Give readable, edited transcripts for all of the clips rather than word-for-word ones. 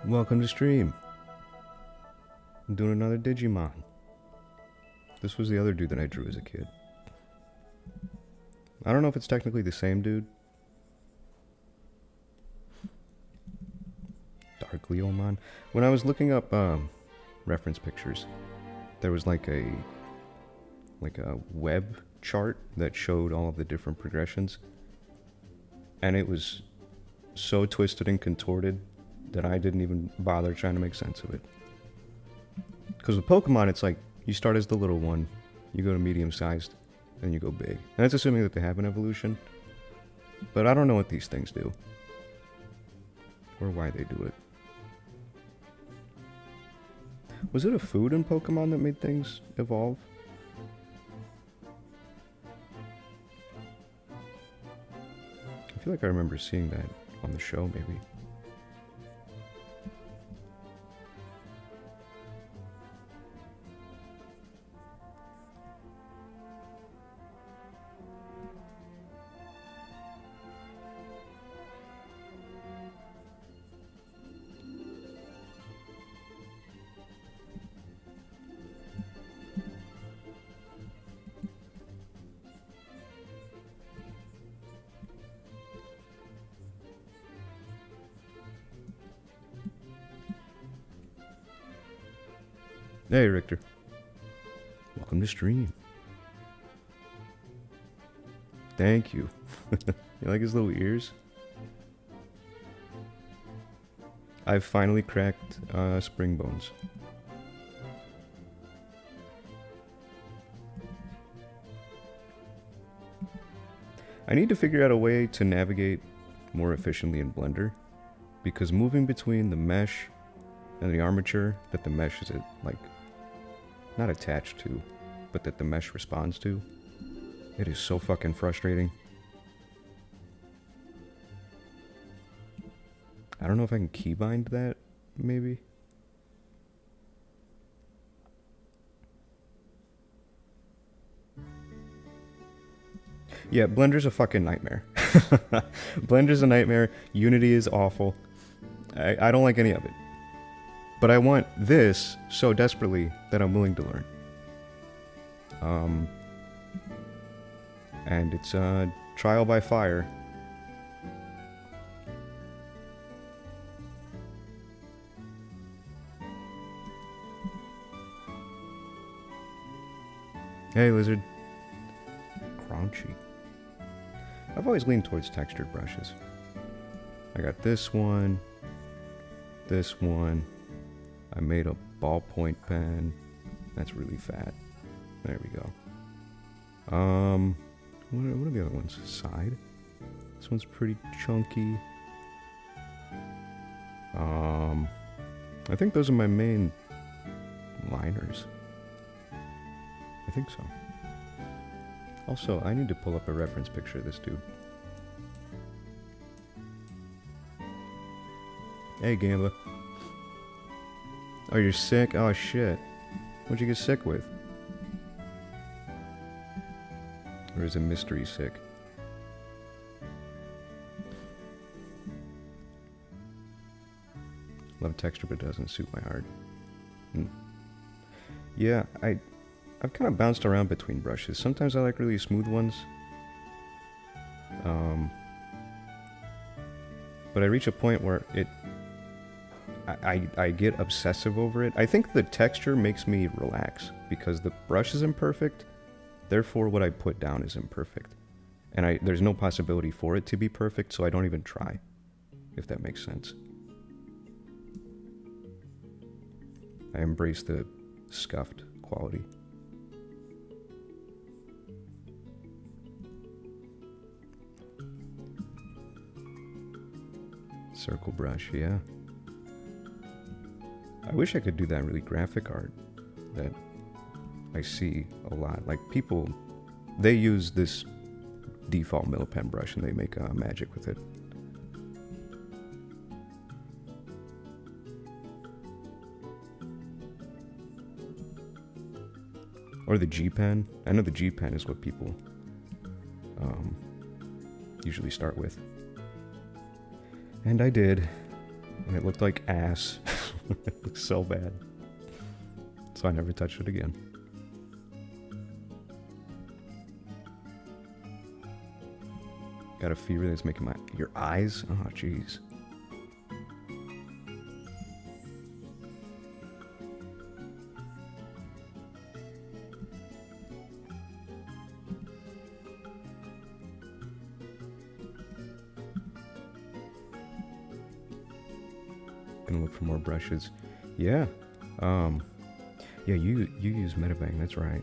Welcome to stream. I'm doing another Digimon. This was the other dude that I drew as a kid. I don't know if it's technically the same dude. Dark Leomon. When I was looking up reference pictures, there was like a web chart that showed all of the different progressions. And it was so twisted and contorted that I didn't even bother trying to make sense of it. Because with Pokemon, it's like, you start as the little one, you go to medium-sized, and you go big. And that's assuming that they have an evolution. But I don't know what these things do. Or why they do it. Was it a food in Pokemon that made things evolve? I feel like I remember seeing that on the show, maybe. Hey, Richter. Welcome to stream. Thank you. You like his little ears? I've finally cracked spring bones. I need to figure out a way to navigate more efficiently in Blender, because moving between the mesh and the armature that the mesh is like not attached to, but that the mesh responds to, it is so fucking frustrating. I don't know if I can keybind that, maybe? Yeah, Blender's a fucking nightmare. Blender's a nightmare. Unity is awful. I don't like any of it. But I want this so desperately that I'm willing to learn. And it's trial by fire. Hey, lizard. Crunchy. I've always leaned towards textured brushes. I got this one. This one. I made a ballpoint pen. That's really fat. There we go. What are the other ones? Side. This one's pretty chunky. I think those are my main liners. I think so. Also, I need to pull up a reference picture of this dude. Hey, Gamba. Oh, you're sick? Oh, shit. What'd you get sick with? Or is it mystery sick? Love texture, but doesn't suit my heart. Yeah, I've kind of bounced around between brushes. Sometimes I like really smooth ones. But I reach a point where I get obsessive over it. I think the texture makes me relax because the brush is imperfect, therefore what I put down is imperfect. And there's no possibility for it to be perfect, so I don't even try, if that makes sense. I embrace the scuffed quality. Circle brush, yeah. I wish I could do that really graphic art that I see a lot. Like people, they use this default middle pen brush and they make magic with it. Or the G pen. I know the G pen is what people usually start with. And I did. and it looked like ass. It looked so bad. So I never touched it again. Got a fever that's making your eyes? Oh, jeez. Gonna look for more brushes. Yeah. Yeah, you use Metabang, that's right.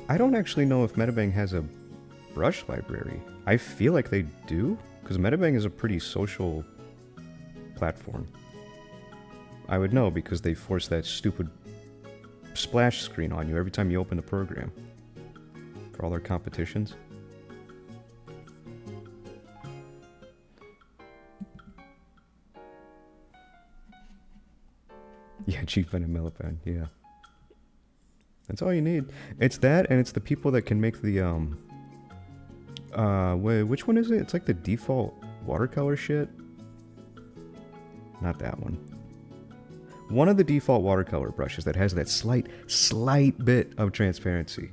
I don't actually know if Metabang has a brush library. I feel like they do, because Metabang is a pretty social platform. I would know because they force that stupid splash screen on you every time you open the program for all their competitions. Yeah, cheap and a millipede, yeah. That's all you need. It's that, and it's the people that can make the, wait, which one is it? It's like the default watercolor shit? Not that one. One of the default watercolor brushes that has that slight bit of transparency.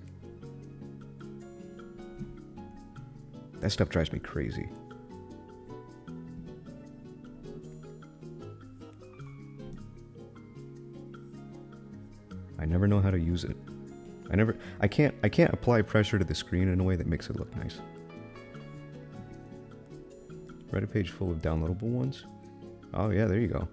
That stuff drives me crazy. I never know how to use it. I can't apply pressure to the screen in a way that makes it look nice. Reddit page full of downloadable ones? Oh yeah, there you go.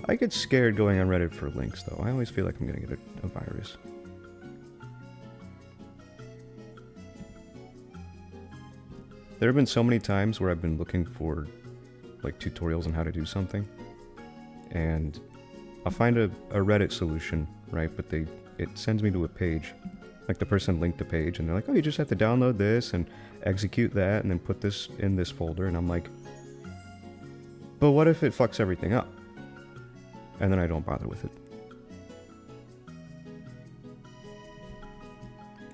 I get scared going on Reddit for links though. I always feel like I'm gonna get a virus. There have been so many times where I've been looking for like tutorials on how to do something, and I'll find a Reddit solution, right? But it sends me to a page, like the person linked the page, and they're like, oh, you just have to download this and execute that, and then put this in this folder, and I'm like, but what if it fucks everything up? And then I don't bother with it.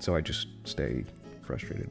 So I just stay frustrated.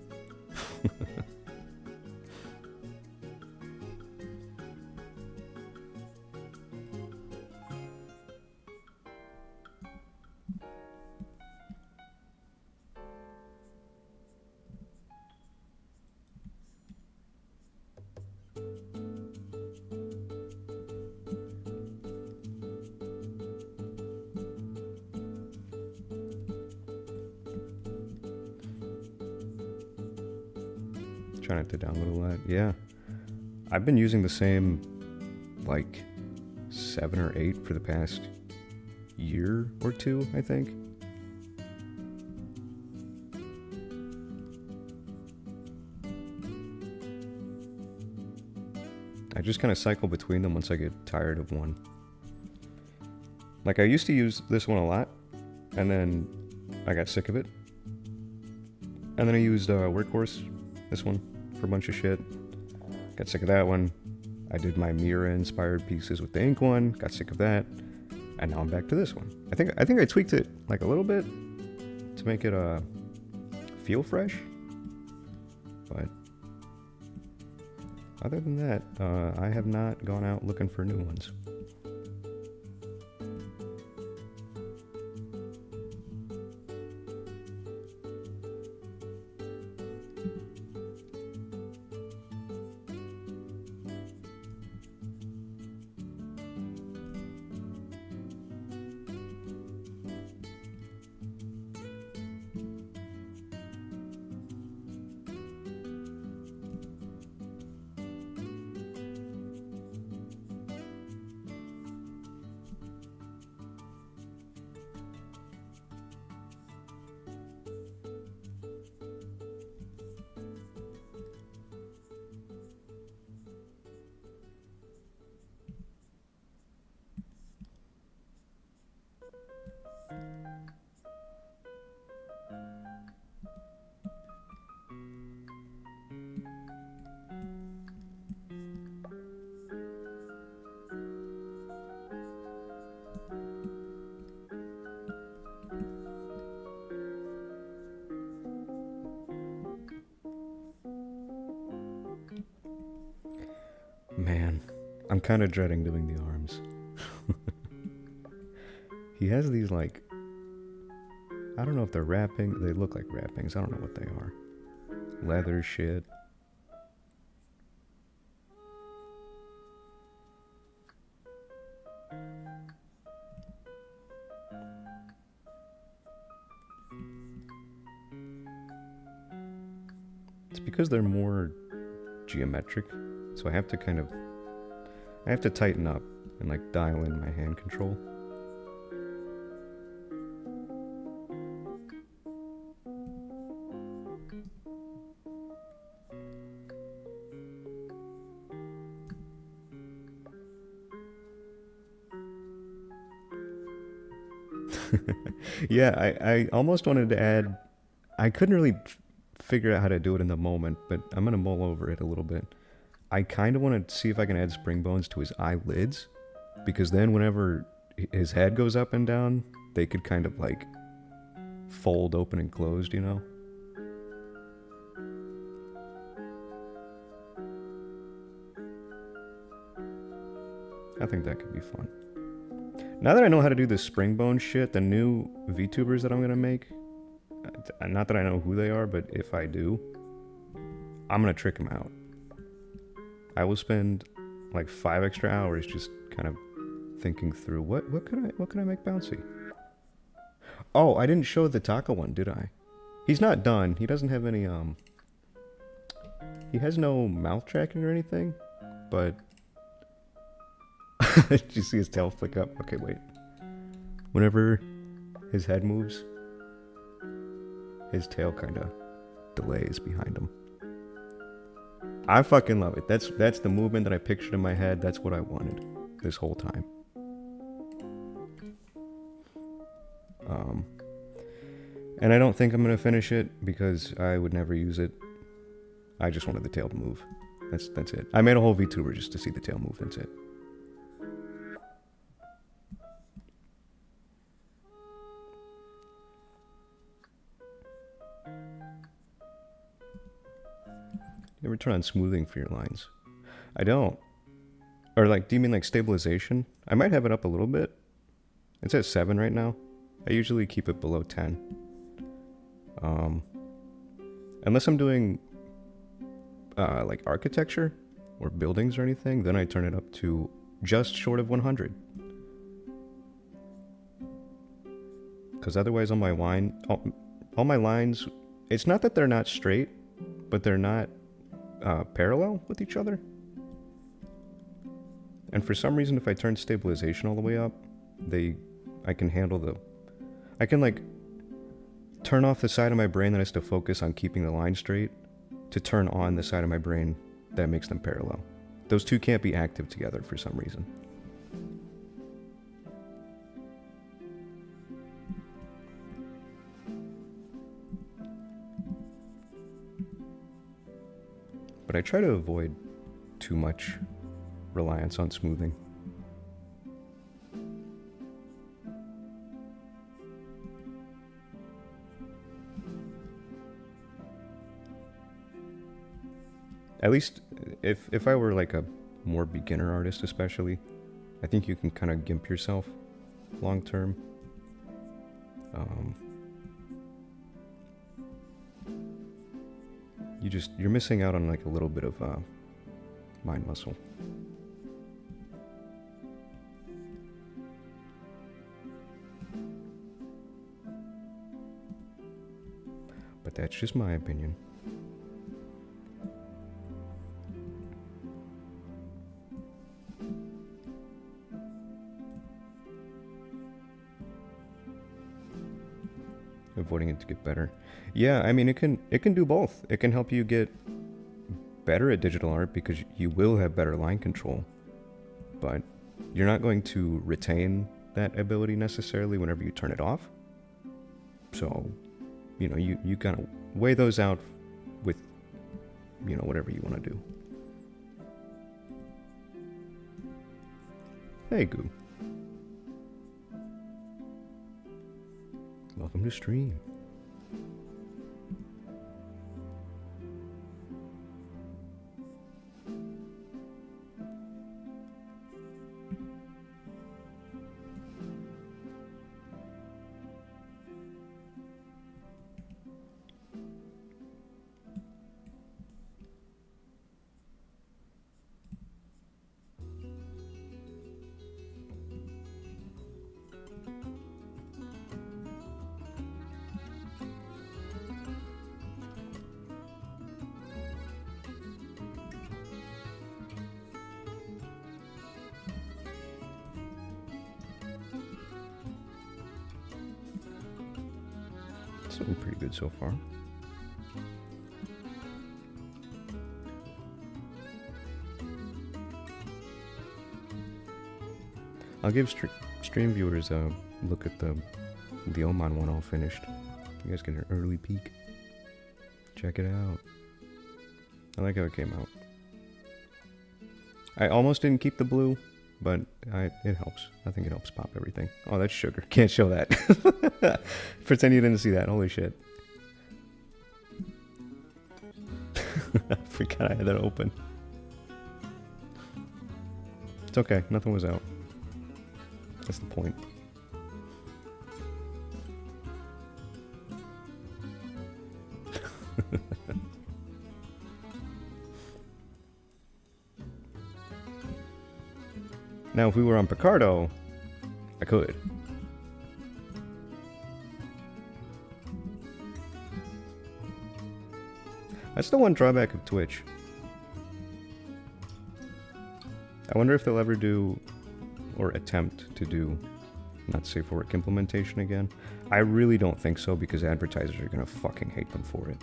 Try not to download a lot. Yeah. I've been using the same, like, 7 or 8 for the past year or two, I think. I just kind of cycle between them once I get tired of one. Like, I used to use this one a lot, and then I got sick of it. And then I used Workhorse, this one, for a bunch of shit. Got sick of that one. I did my Mira-inspired pieces with the ink one, got sick of that, and now I'm back to this one. I think I tweaked it like a little bit to make it feel fresh, but other than that, I have not gone out looking for new ones. man. I'm kind of dreading doing the arms. He has these, like, I don't know if they're wrapping. They look like wrappings. I don't know what they are. Leather shit. It's because they're more geometric, so I have to tighten up and like dial in my hand control. Yeah, I almost wanted to add. I couldn't really figure out how to do it in the moment, but I'm gonna mull over it a little bit. I kind of want to see if I can add spring bones to his eyelids, because then whenever his head goes up and down, they could kind of like fold open and closed, you know? I think that could be fun. Now that I know how to do this spring bone shit, the new VTubers that I'm gonna make, not that I know who they are, but if I do, I'm gonna trick them out. I will spend like 5 extra hours just kind of thinking through what can I make bouncy. Oh, I didn't show the taco one, did I? He's not done. He doesn't have any he has no mouth tracking or anything, but did you see his tail flick up? Okay, wait. Whenever his head moves, his tail kind of delays behind him. I fucking love it. That's the movement that I pictured in my head. That's what I wanted this whole time. And I don't think I'm gonna finish it because I would never use it. I just wanted the tail to move. That's it. I made a whole VTuber just to see the tail move. That's it. You ever turn on smoothing for your lines? I don't. Or like, do you mean like stabilization? I might have it up a little bit. It's at 7 right now. I usually keep it below 10. Unless I'm doing like architecture or buildings or anything, then I turn it up to just short of 100. Because otherwise on my line, all my lines, it's not that they're not straight, but they're not parallel with each other. And for some reason, if I turn stabilization all the way up, I can handle I can like turn off the side of my brain that has to focus on keeping the line straight to turn on the side of my brain that makes them parallel. Those two can't be active together for some reason. But I try to avoid too much reliance on smoothing. At least if I were like a more beginner artist especially, I think you can kind of gimp yourself long term. You're missing out on like a little bit of mind muscle. But that's just my opinion. Avoiding it to get better. Yeah, I mean it can do both. It can help you get better at digital art because you will have better line control. But you're not going to retain that ability necessarily whenever you turn it off. So, you know, you kind of weigh those out with, you know, whatever you want to do. Hey, Goo. Welcome to stream. doing pretty good so far. I'll give stream viewers a look at the Oman one all finished. You guys get an early peek. Check it out. I like how it came out. I almost didn't keep the blue, but it helps. I think it helps pop everything. Oh, that's sugar. Can't show that. Pretend you didn't see that. Holy shit. I forgot I had that open. It's okay. Nothing was out. That's the point. Now, if we were on Picardo, I could. That's the one drawback of Twitch. I wonder if they'll ever do, or attempt to do, not safe for work implementation again. I really don't think so, because advertisers are gonna fucking hate them for it.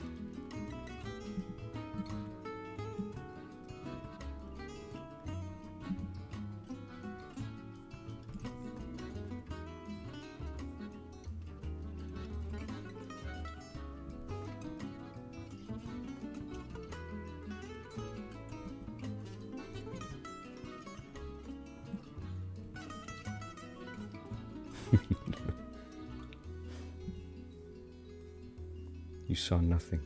You saw nothing.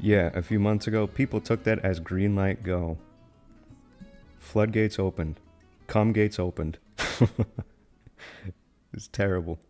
Yeah, a few months ago, people took that as green light go. Floodgates opened. Cum gates opened. It's terrible.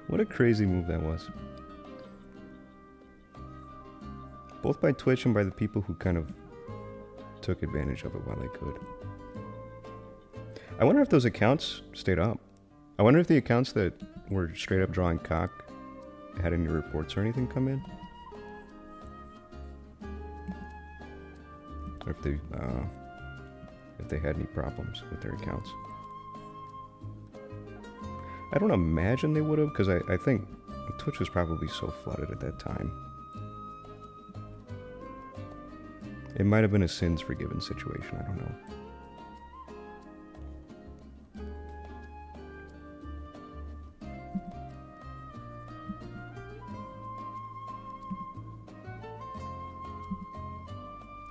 What a crazy move that was. Both by Twitch and by the people who kind of took advantage of it while they could. I wonder if those accounts stayed up. I wonder if the accounts that were straight up drawing cock had any reports or anything come in. Or if they had any problems with their accounts. I don't imagine they would have, because I think Twitch was probably so flooded at that time. It might have been a sins forgiven situation, I don't know.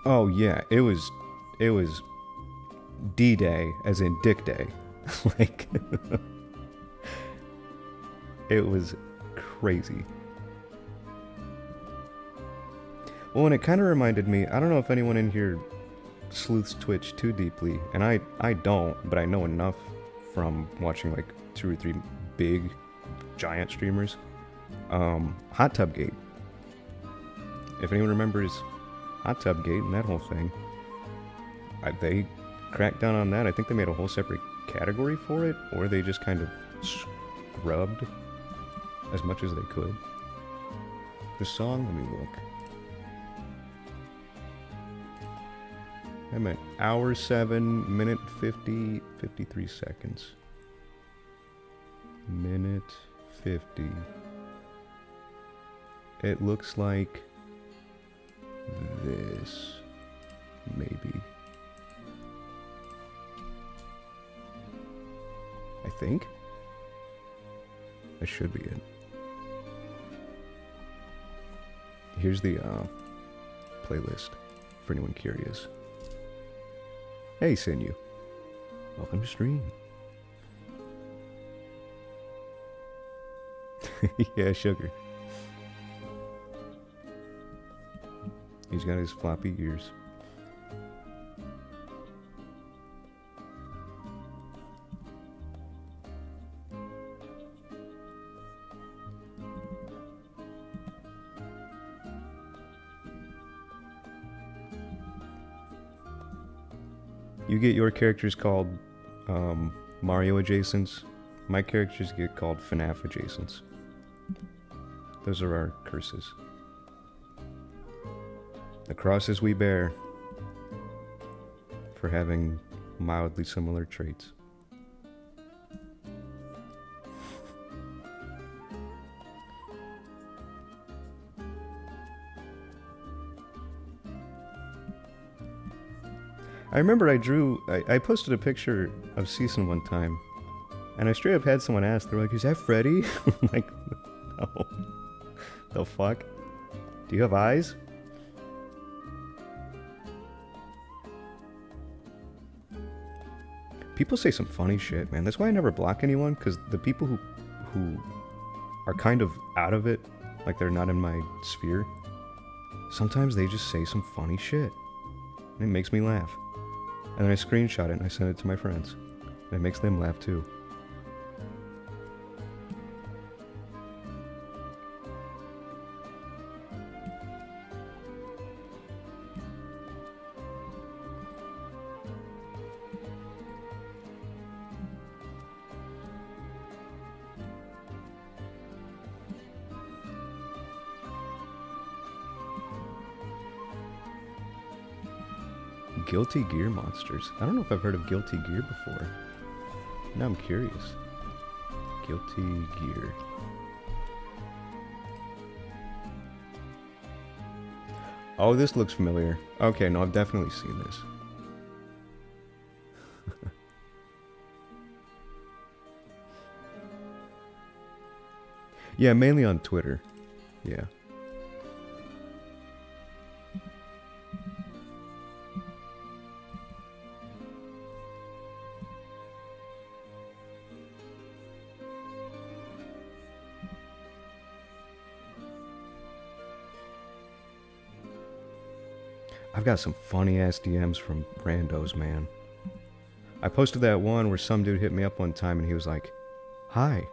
Oh yeah, it was D-Day, as in Dick Day. Like... It was crazy. Well, and it kind of reminded me, I don't know if anyone in here sleuths Twitch too deeply, and I don't, but I know enough from watching like 2 or 3 big, giant streamers. Hot Tub Gate. If anyone remembers Hot Tub Gate and that whole thing, they cracked down on that. I think they made a whole separate category for it, or they just kind of scrubbed as much as they could. The song, let me look. I'm at hour 7, minute 50, 53 seconds. Minute 50. It looks like this, maybe. I think. That should be it. Here's the playlist for anyone curious. Hey, Sinew. Welcome to stream. Yeah, Sugar. He's got his floppy ears. You get your characters called Mario adjacents. My characters get called FNAF adjacents. Those are our curses. The crosses we bear for having mildly similar traits. I remember I posted a picture of Season one time, and I straight up had someone ask, they're like, is that Freddy? I'm like, no. The fuck? Do you have eyes? People say some funny shit, man. That's why I never block anyone, because the people who are kind of out of it, like they're not in my sphere, sometimes they just say some funny shit. And it makes me laugh. And then I screenshot it and I send it to my friends. And it makes them laugh too. Guilty Gear monsters. I don't know if I've heard of Guilty Gear before. Now I'm curious. Guilty Gear. Oh, this looks familiar. Okay, no, I've definitely seen this. Yeah, mainly on Twitter. Yeah. I've got some funny ass DMs from randos, man. I posted that one where some dude hit me up one time and he was like, "Hi,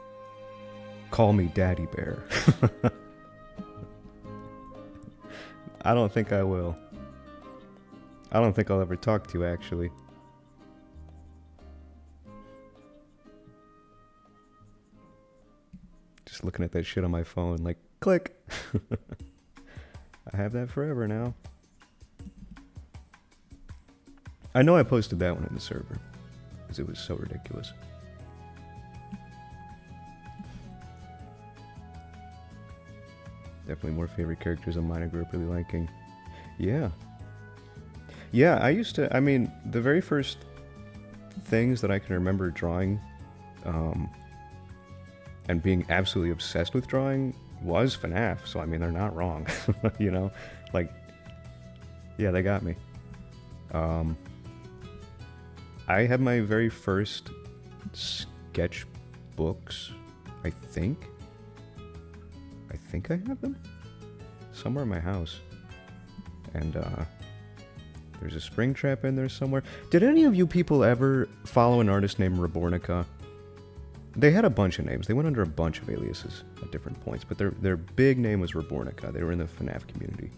call me Daddy Bear." I don't think I will. I don't think I'll ever talk to you, actually. Just looking at that shit on my phone, like, click. I have that forever now. I know I posted that one in the server, because it was so ridiculous. Definitely more favorite characters of mine I grew up really liking. Yeah. Yeah, I mean, the very first things that I can remember drawing, and being absolutely obsessed with drawing was FNAF, so I mean, they're not wrong, you know? Like, yeah, they got me. I had my very first sketchbooks, I think I have them somewhere in my house. And there's a Springtrap in there somewhere. Did any of you people ever follow an artist named Rebornica? They had a bunch of names. They went under a bunch of aliases at different points, but their big name was Rebornica. They were in the FNAF community.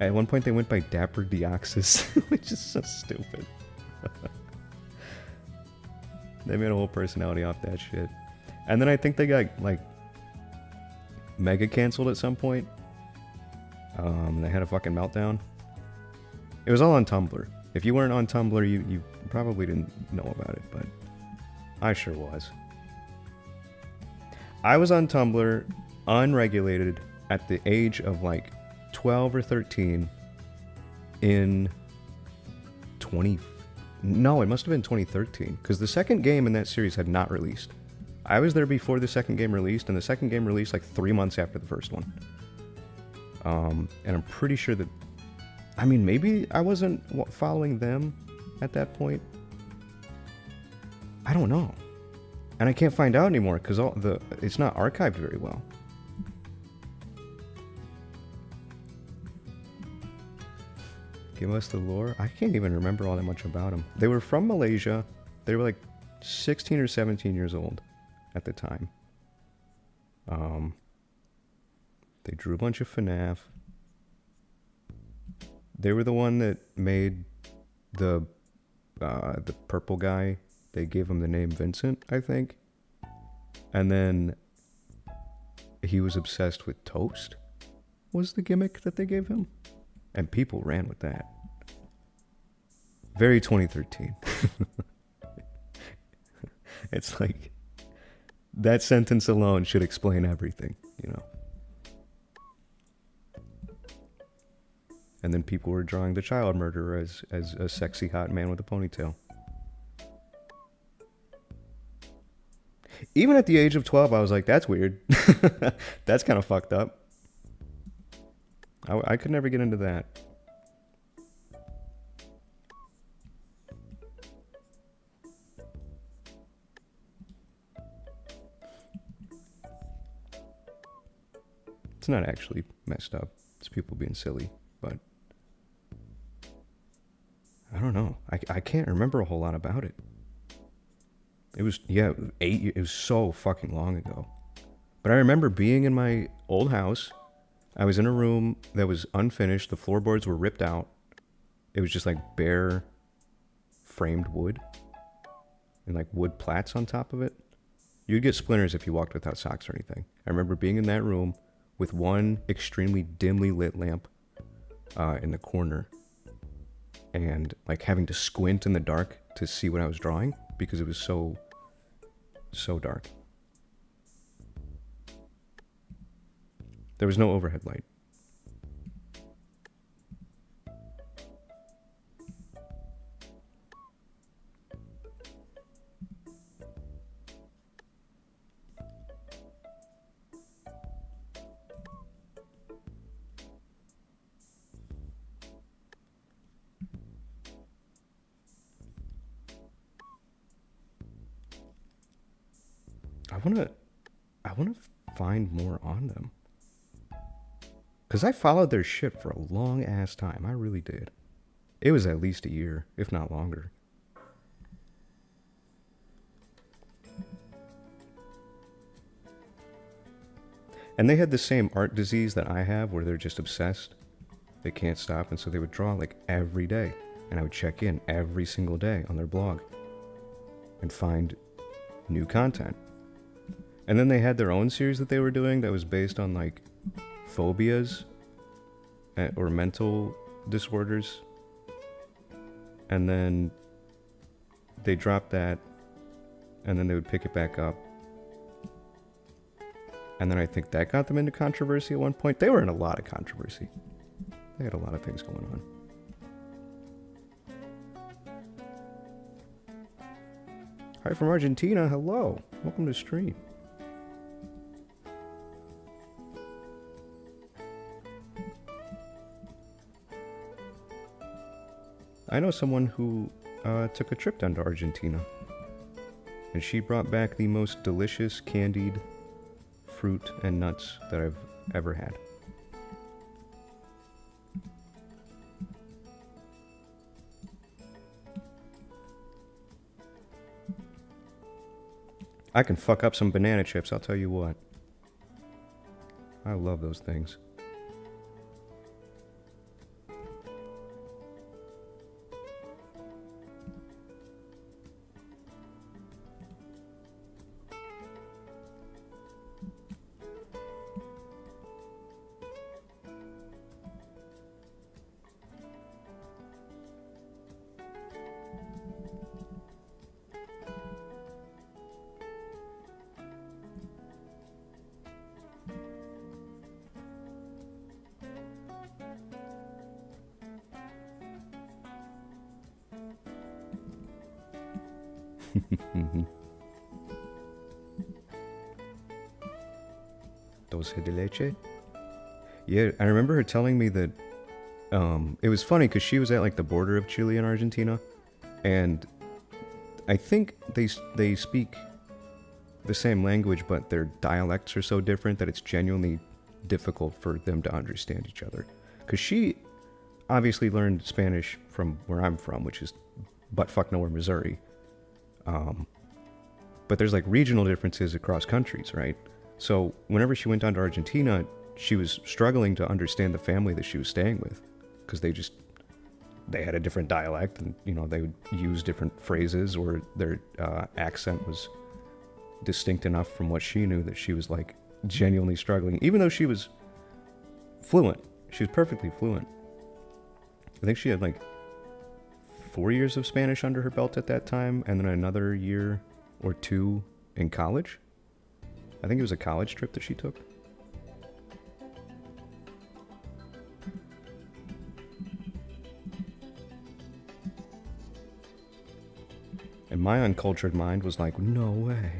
At one point they went by Dapper Deoxys, which is so stupid. They made a whole personality off that shit. And then I think they got, like, mega canceled at some point. They had a fucking meltdown. It was all on Tumblr. If you weren't on Tumblr, you probably didn't know about it, but I sure was. I was on Tumblr, unregulated, at the age of, like, 12 or 13 in No, it must have been 2013 because the second game in that series had not released. I was there before the second game released, and the second game released like 3 months after the first one. And I'm pretty sure that, I mean, maybe I wasn't following them at that point. I don't know, and I can't find out anymore because it's not archived very well. Give us the lore. I can't even remember all that much about them. They were from Malaysia. They were like 16 or 17 years old at the time. They drew a bunch of FNAF. They were the one that made the purple guy. They gave him the name Vincent, I think. And then he was obsessed with toast, was the gimmick that they gave him. And people ran with that. Very 2013. It's like, that sentence alone should explain everything, you know. And then people were drawing the child murderer as a sexy hot man with a ponytail. Even at the age of 12, I was like, that's weird. That's kind of fucked up. I could never get into that. It's not actually messed up. It's people being silly, but I don't know. I can't remember a whole lot about it. It was, yeah, it was so fucking long ago. But I remember being in my old house. I was in a room that was unfinished. The floorboards were ripped out. It was just like bare framed wood and like wood plats on top of it. You'd get splinters if you walked without socks or anything. I remember being in that room with one extremely dimly lit lamp in the corner and like having to squint in the dark to see what I was drawing because it was so dark. There was no overhead light. I wanna find more on them. Because I followed their shit for a long ass time. I really did. It was at least a year, if not longer. And they had the same art disease that I have where they're just obsessed. They can't stop, and so they would draw like every day. And I would check in every single day on their blog and find new content. And then they had their own series that they were doing that was based on like phobias or mental disorders. And then they dropped that, and then they would pick it back up. And then I think that got them into controversy at one point. They were in a lot of controversy. They had a lot of things going on. Hi from Argentina. Hello. Welcome to the stream. I know someone who took a trip down to Argentina, and she brought back the most delicious candied fruit and nuts that I've ever had. I can fuck up some banana chips, I'll tell you what. I love those things. Hmm. Dulce de leche. Yeah, I remember her telling me that it was funny because she was at like the border of Chile and Argentina, and I think they speak the same language, but their dialects are so different that it's genuinely difficult for them to understand each other. Because she obviously learned Spanish from where I'm from, which is buttfuck nowhere, Missouri. Um, but there's like regional differences across countries, right? So whenever she went down to Argentina, she was struggling to understand the family that she was staying with, because they had a different dialect, and they would use different phrases, or their accent was distinct enough from what she knew that she was like genuinely struggling, even though she was fluent. She was perfectly fluent. I think she had like 4 years of Spanish under her belt at that time, and then another year or two in college. I think it was a college trip that she took. And my uncultured mind was like, no way.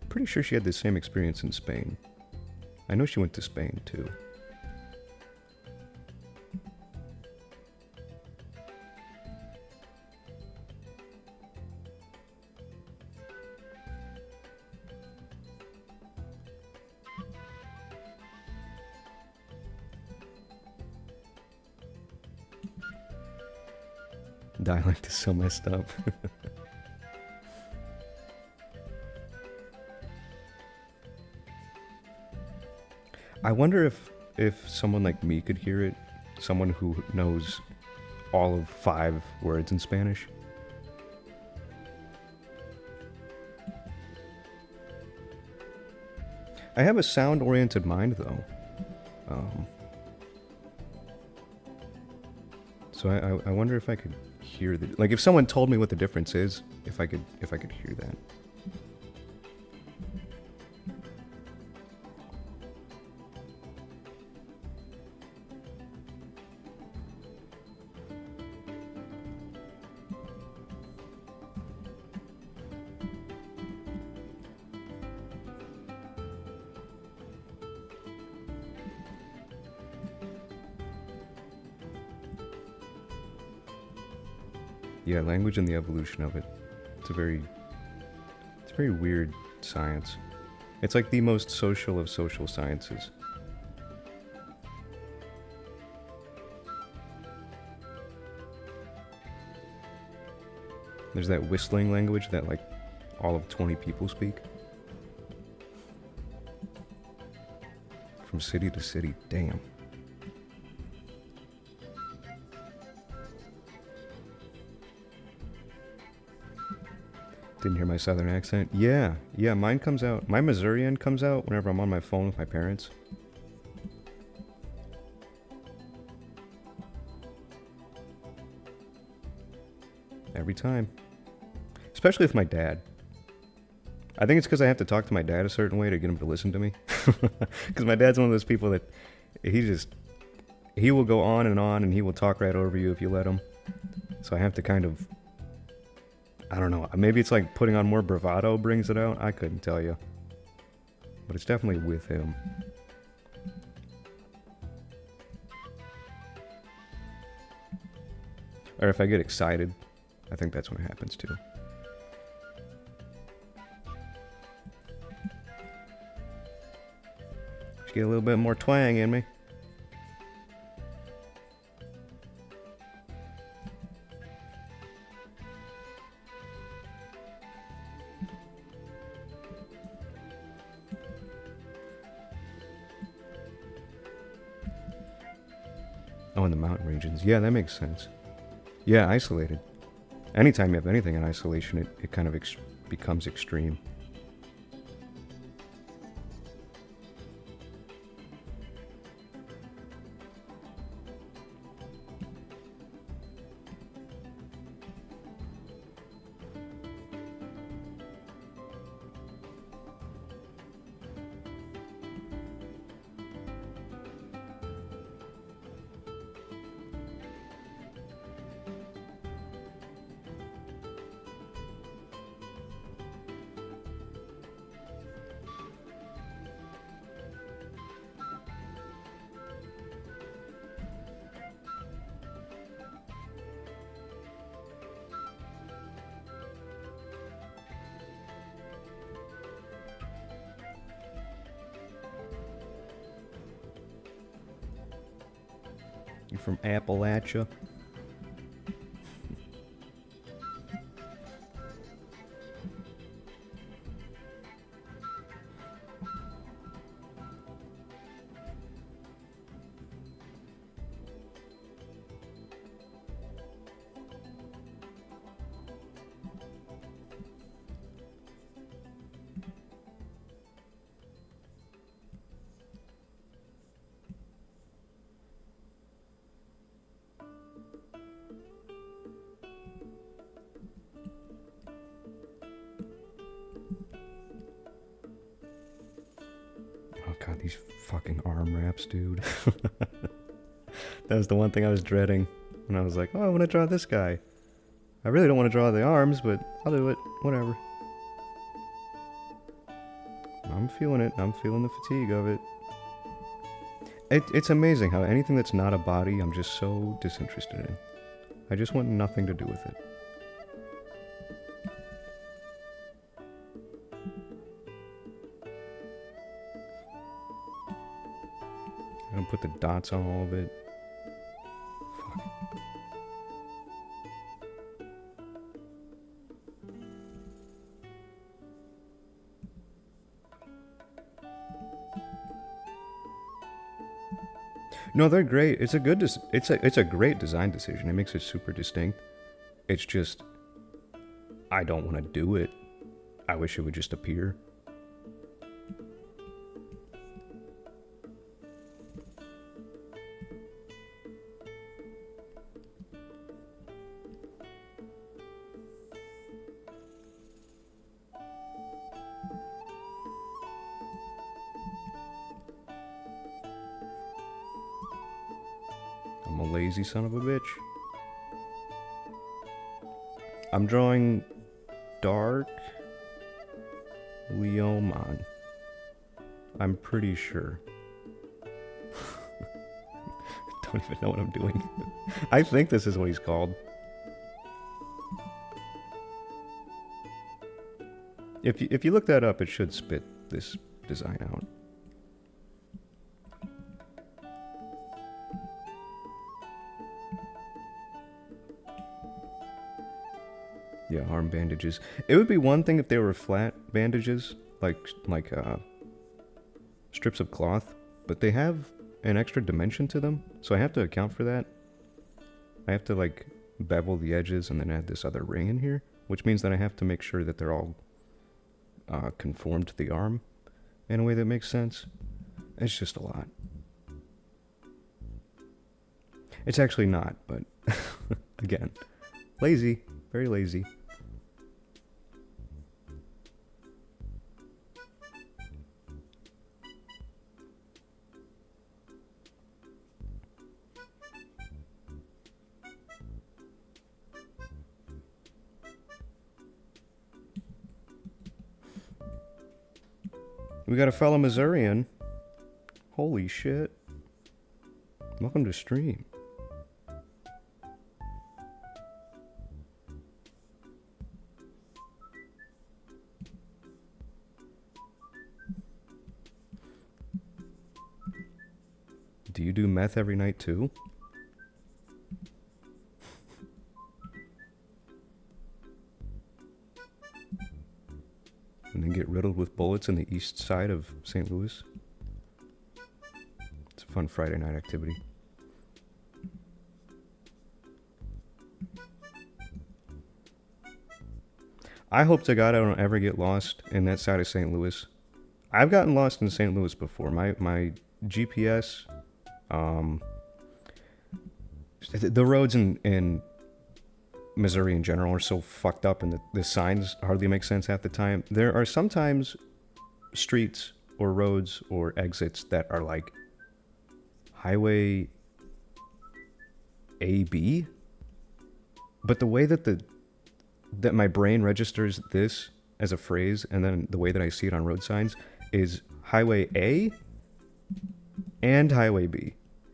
Pretty sure she had the same experience in Spain. I know she went to Spain too. Dialect is so messed up. I wonder if someone like me could hear it. Someone who knows all of 5 words in Spanish. I have a sound-oriented mind, though. So I wonder if I could hear the, like, if someone told me what the difference is, if I could hear that. Yeah, language and the evolution of it. It's a very weird science. It's like the most social of social sciences. There's that whistling language that like all of 20 people speak. From city to city, damn. Didn't hear my southern accent? Yeah, mine comes out. My Missourian comes out whenever I'm on my phone with my parents. Every time. Especially with my dad. I think it's because I have to talk to my dad a certain way to get him to listen to me. Because my dad's one of those people that he will go on and he will talk right over you if you let him. So I have to kind of, I don't know, maybe it's like putting on more bravado brings it out. I couldn't tell you. But it's definitely with him. Or if I get excited, I think that's when it happens too. Just get a little bit more twang in me. Oh, in the mountain regions. Yeah, that makes sense. Yeah, isolated. Anytime you have anything in isolation, it kind of becomes extreme. You from Appalachia? Oh god, these fucking arm wraps, dude. That was the one thing I was dreading. And I was like, oh, I want to draw this guy. I really don't want to draw the arms, but I'll do it. Whatever. I'm feeling it. I'm feeling the fatigue of it. It's amazing how anything that's not a body, I'm just so disinterested in. I just want nothing to do with it. I don't put the dots on all of it. Fuck. No, they're great. It's a good. It's a great design decision. It makes it super distinct. It's just, I don't want to do it. I wish it would just appear. I'm a lazy son of a bitch. I'm drawing dark Leomon. I'm pretty sure. Don't even know what I'm doing. I think this is what he's called. If you look that up, it should spit this design out. Yeah, arm bandages. It would be one thing if they were flat bandages, like strips of cloth, but they have an extra dimension to them, so I have to account for that. I have to like bevel the edges and then add this other ring in here, which means that I have to make sure that they're all conformed to the arm in a way that makes sense. It's just a lot. It's actually not, but again, lazy, very lazy. We got a fellow Missourian. Holy shit. Welcome to stream. Do you do meth every night too? And then get riddled with bullets in the east side of St. Louis? It's a fun Friday night activity. I hope to God I don't ever get lost in that side of St. Louis. I've gotten lost in St. Louis before. My GPS, the roads in Missouri in general are so fucked up, and the signs hardly make sense half the time. There are sometimes streets or roads or exits that are like Highway AB, but the way that my brain registers this as a phrase, and then the way that I see it on road signs is Highway A and Highway B,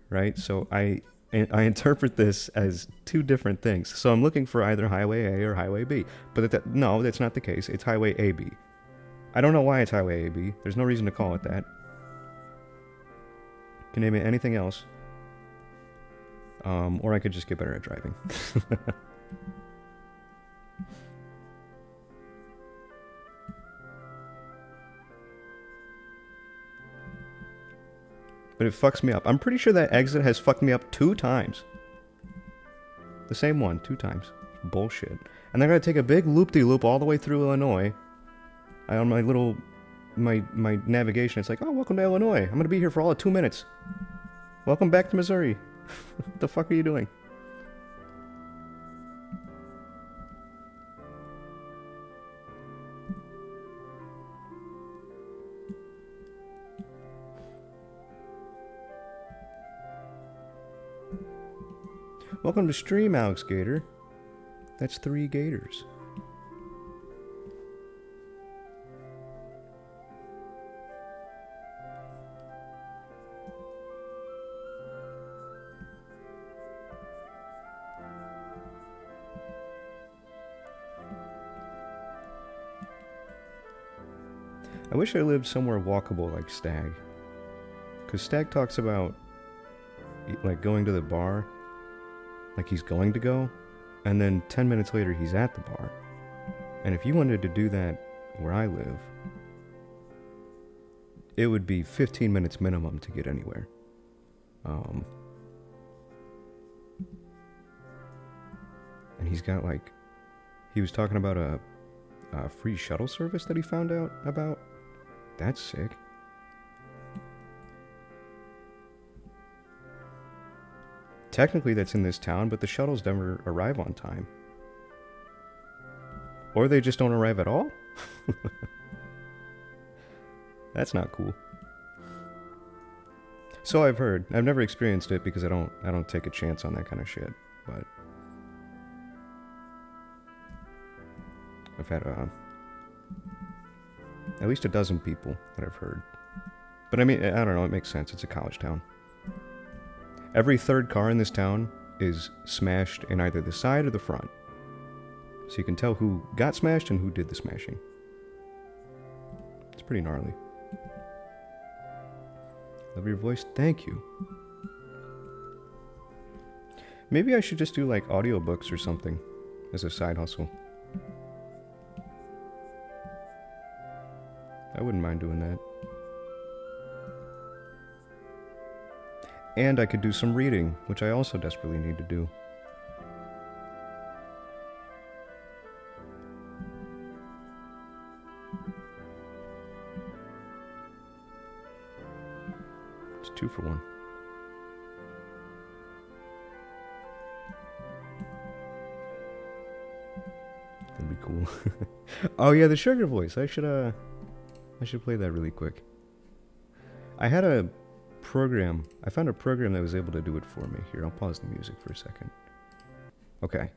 right? So I interpret this as two different things. So I'm looking for either Highway A or Highway B. But no, that's not the case. It's Highway AB. I don't know why it's Highway AB. There's no reason to call it that. Can you name it anything else? Or I could just get better at driving. But it fucks me up. I'm pretty sure that exit has fucked me up 2 times. The same one, 2 times. Bullshit. And then I gotta take a big loop-de-loop all the way through Illinois. On my little... My navigation, it's like, oh, welcome to Illinois. I'm gonna be here for all of 2 minutes. Welcome back to Missouri. What the fuck are you doing? Welcome to stream, Alex Gator. That's 3 gators. I wish I lived somewhere walkable like Stag. Because Stag talks about, like, going to the bar, like he's going to go, and then 10 minutes later he's at the bar. And if you wanted to do that where I live, it would be 15 minutes minimum to get anywhere. And he's got, like, he was talking about a free shuttle service that he found out about. That's sick. Technically that's in this town, but the shuttles never arrive on time. Or they just don't arrive at all? That's not cool. So I've heard. I've never experienced it because I don't take a chance on that kind of shit. But I've had at least a dozen people that I've heard. But I mean, I don't know, it makes sense. It's a college town. Every 3rd car in this town is smashed in either the side or the front. So you can tell who got smashed and who did the smashing. It's pretty gnarly. Love your voice. Thank you. Maybe I should just do like audiobooks or something as a side hustle. I wouldn't mind doing that. And I could do some reading, which I also desperately need to do. It's 2 for 1. That'd be cool. Oh yeah, the sugar voice. I should play that really quick. I had a program. I found a program that was able to do it for me. Here, I'll pause the music for a second. Okay.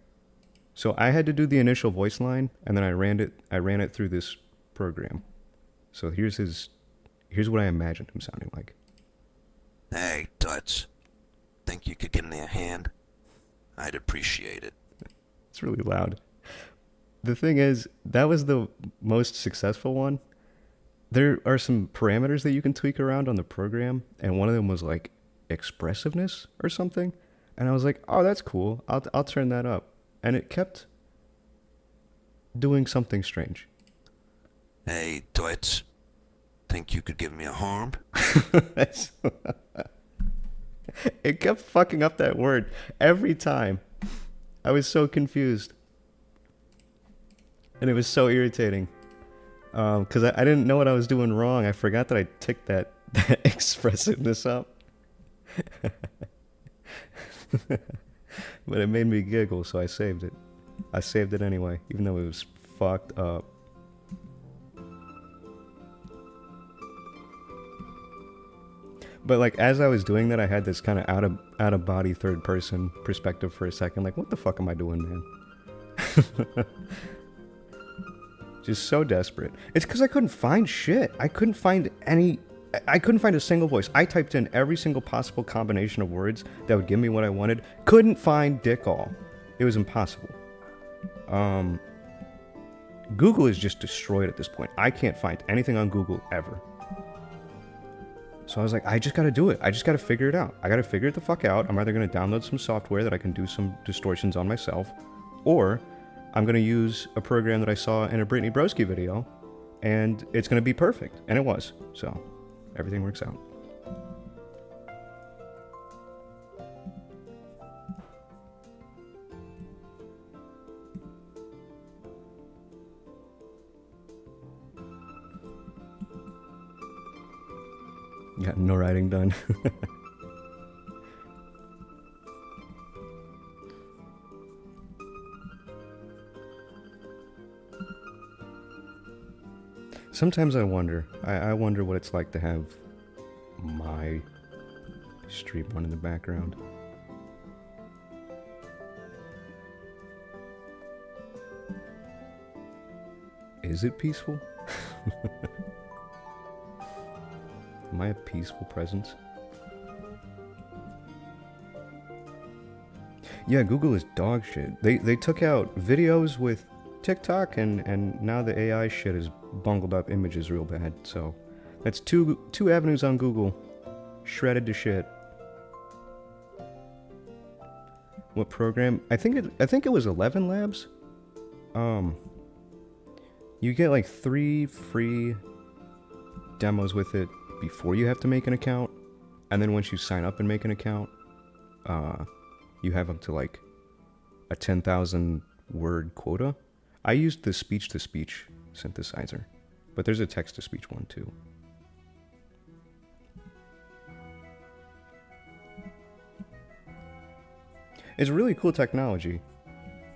So I had to do the initial voice line, and then I ran it through this program. So here's what I imagined him sounding like. Hey, Tuts. Think you could give me a hand? I'd appreciate it. It's really loud. The thing is, that was the most successful one. There are some parameters that you can tweak around on the program, and one of them was like expressiveness or something. And I was like, oh, that's cool. I'll turn that up. And it kept doing something strange. Hey, Tuts. Think you could give me a hand? It kept fucking up that word every time. I was so confused. And it was so irritating. Because I didn't know what I was doing wrong. I forgot that I ticked that expressiveness up. But it made me giggle, so I saved it. I saved it anyway, even though it was fucked up. But like as I was doing that, I had this kind of out of body third person perspective for a second. Like, what the fuck am I doing, man? Just so desperate. It's because I couldn't find shit. I couldn't find a single voice. I typed in every single possible combination of words that would give me what I wanted. Couldn't find dick all. It was impossible. Google is just destroyed at this point. I can't find anything on Google ever. So I was like, I just gotta do it. I just gotta figure it out. I gotta figure it the fuck out. I'm either gonna download some software that I can do some distortions on myself, or I'm gonna use a program that I saw in a Brittany Broski video, and it's gonna be perfect. And it was. So everything works out. Got no writing done. Sometimes I wonder. I wonder what it's like to have my stream on in the background. Is it peaceful? Am I a peaceful presence? Yeah, Google is dog shit. They took out videos with TikTok, and now the AI shit is bungled up images real bad. So that's two avenues on Google shredded to shit. What program? I think it was 11 Labs. You get like 3 free demos with it before you have to make an account, and then once you sign up and make an account, you have up to like a 10,000 word quota. I used the speech-to-speech synthesizer, but there's a text-to-speech one too. It's really cool technology,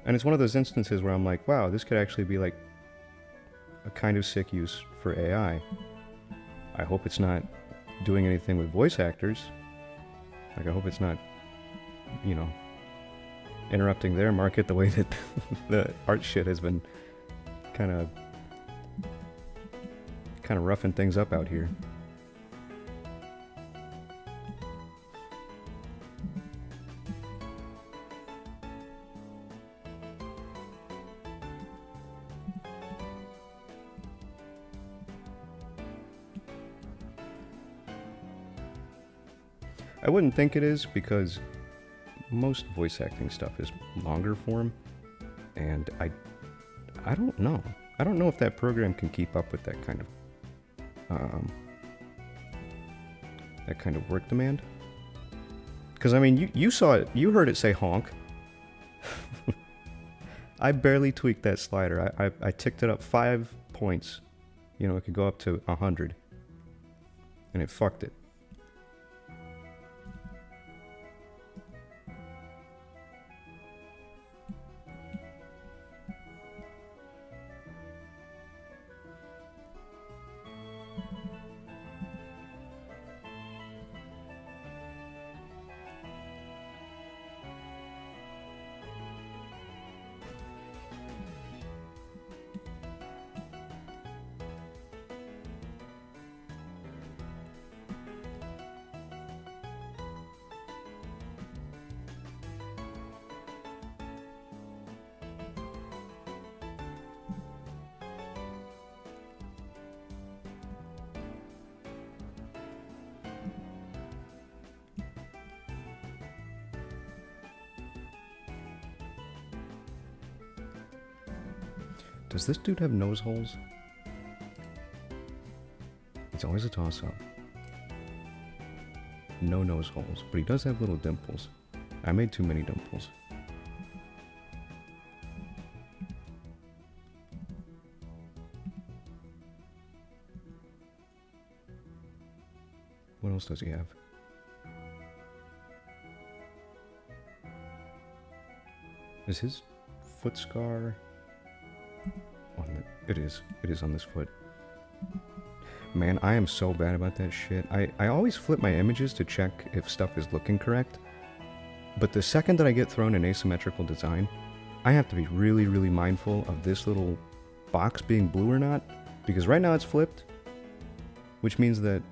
and it's one of those instances where I'm like, wow, this could actually be like a kind of sick use for AI. I hope it's not doing anything with voice actors. Like, I hope it's not, you know, interrupting their market the way that the art shit has been kind of roughing things up out here. I wouldn't think it is, because most voice acting stuff is longer form, and I don't know. I don't know if that program can keep up with that kind of work demand. Because I mean, you saw it, you heard it say honk. I barely tweaked that slider. I ticked it up 5 points. You know, it could go up to 100, and it fucked it. Does this dude have nose holes? It's always a toss-up. No nose holes, but he does have little dimples. I made too many dimples. What else does he have? Is his foot scar on the... It is on this foot. Man, I am so bad about that shit. I always flip my images to check if stuff is looking correct, but the second that I get thrown an asymmetrical design, I have to be really, really mindful of this little box being blue or not, because right now it's flipped, which means that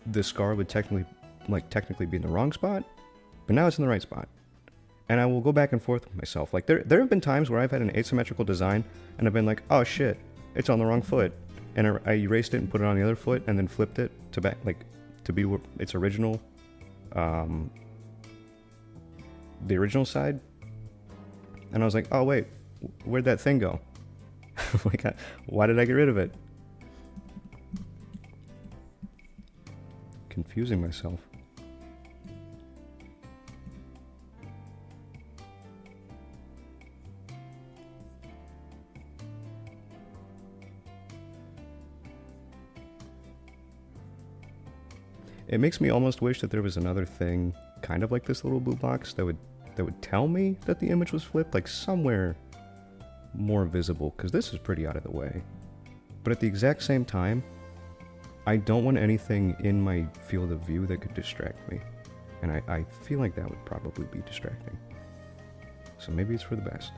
the scar would technically be in the wrong spot, but now it's in the right spot. And I will go back and forth with myself. Like, there have been times where I've had an asymmetrical design, and I've been like, oh shit, it's on the wrong foot. And I erased it and put it on the other foot, and then flipped it to back, like, to be its original, the original side. And I was like, oh wait, where'd that thing go? Like, why did I get rid of it? Confusing myself. It makes me almost wish that there was another thing, kind of like this little blue box, that would tell me that the image was flipped, like somewhere more visible, because this is pretty out of the way. But at the exact same time, I don't want anything in my field of view that could distract me. And I feel like that would probably be distracting. So maybe it's for the best.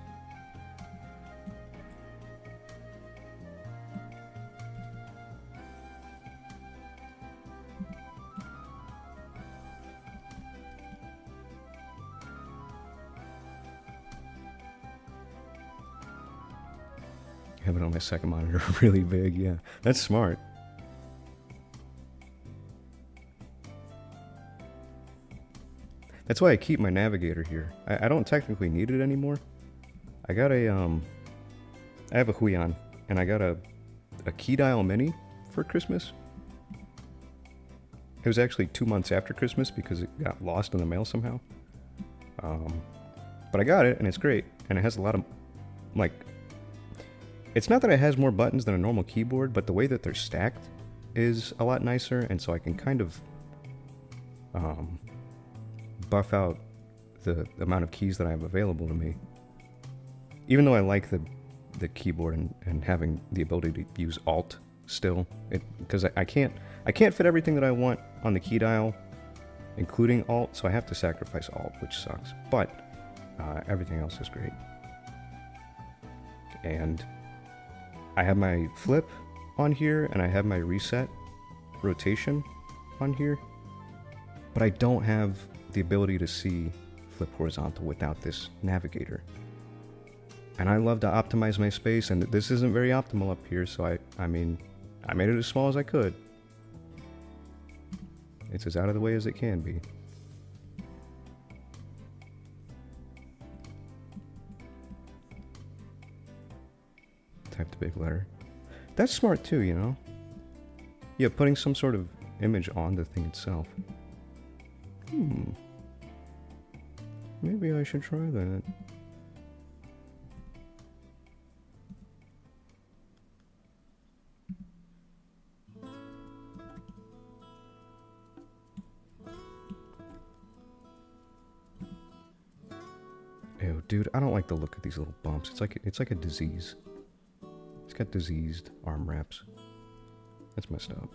I have it on my second monitor really big, yeah. That's smart. That's why I keep my navigator here. I don't technically need it anymore. I got a, I have a Huion, and I got a key dial mini for Christmas. It was actually 2 months after Christmas because it got lost in the mail somehow. But I got it, and it's great. And it has a lot of, like, it's not that it has more buttons than a normal keyboard, but the way that they're stacked is a lot nicer, and so I can kind of buff out the amount of keys that I have available to me. Even though I like the keyboard and having the ability to use Alt still, because I can't fit everything that I want on the key dial, including Alt, so I have to sacrifice Alt, which sucks. But everything else is great. And I have my flip on here, and I have my reset rotation on here, but I don't have the ability to see flip horizontal without this navigator. And I love to optimize my space, and this isn't very optimal up here, so I mean, I made it as small as I could. It's as out of the way as it can be. Type the big letter. That's smart too, you know? Yeah, putting some sort of image on the thing itself. Maybe I should try that. Ew, dude, I don't like the look of these little bumps. It's like a disease. It's got diseased arm wraps. That's messed up.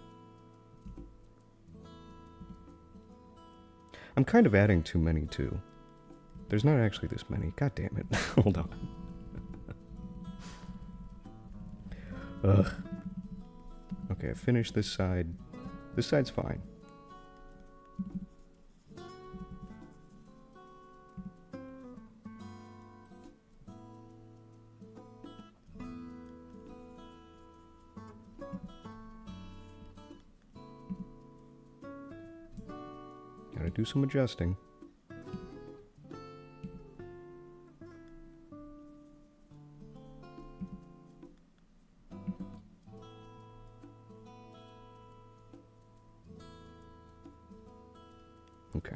I'm kind of adding too many too. There's not actually this many. God damn it. Hold on. Ugh. Okay, I finished this side. This side's fine. Gotta do some adjusting. Okay.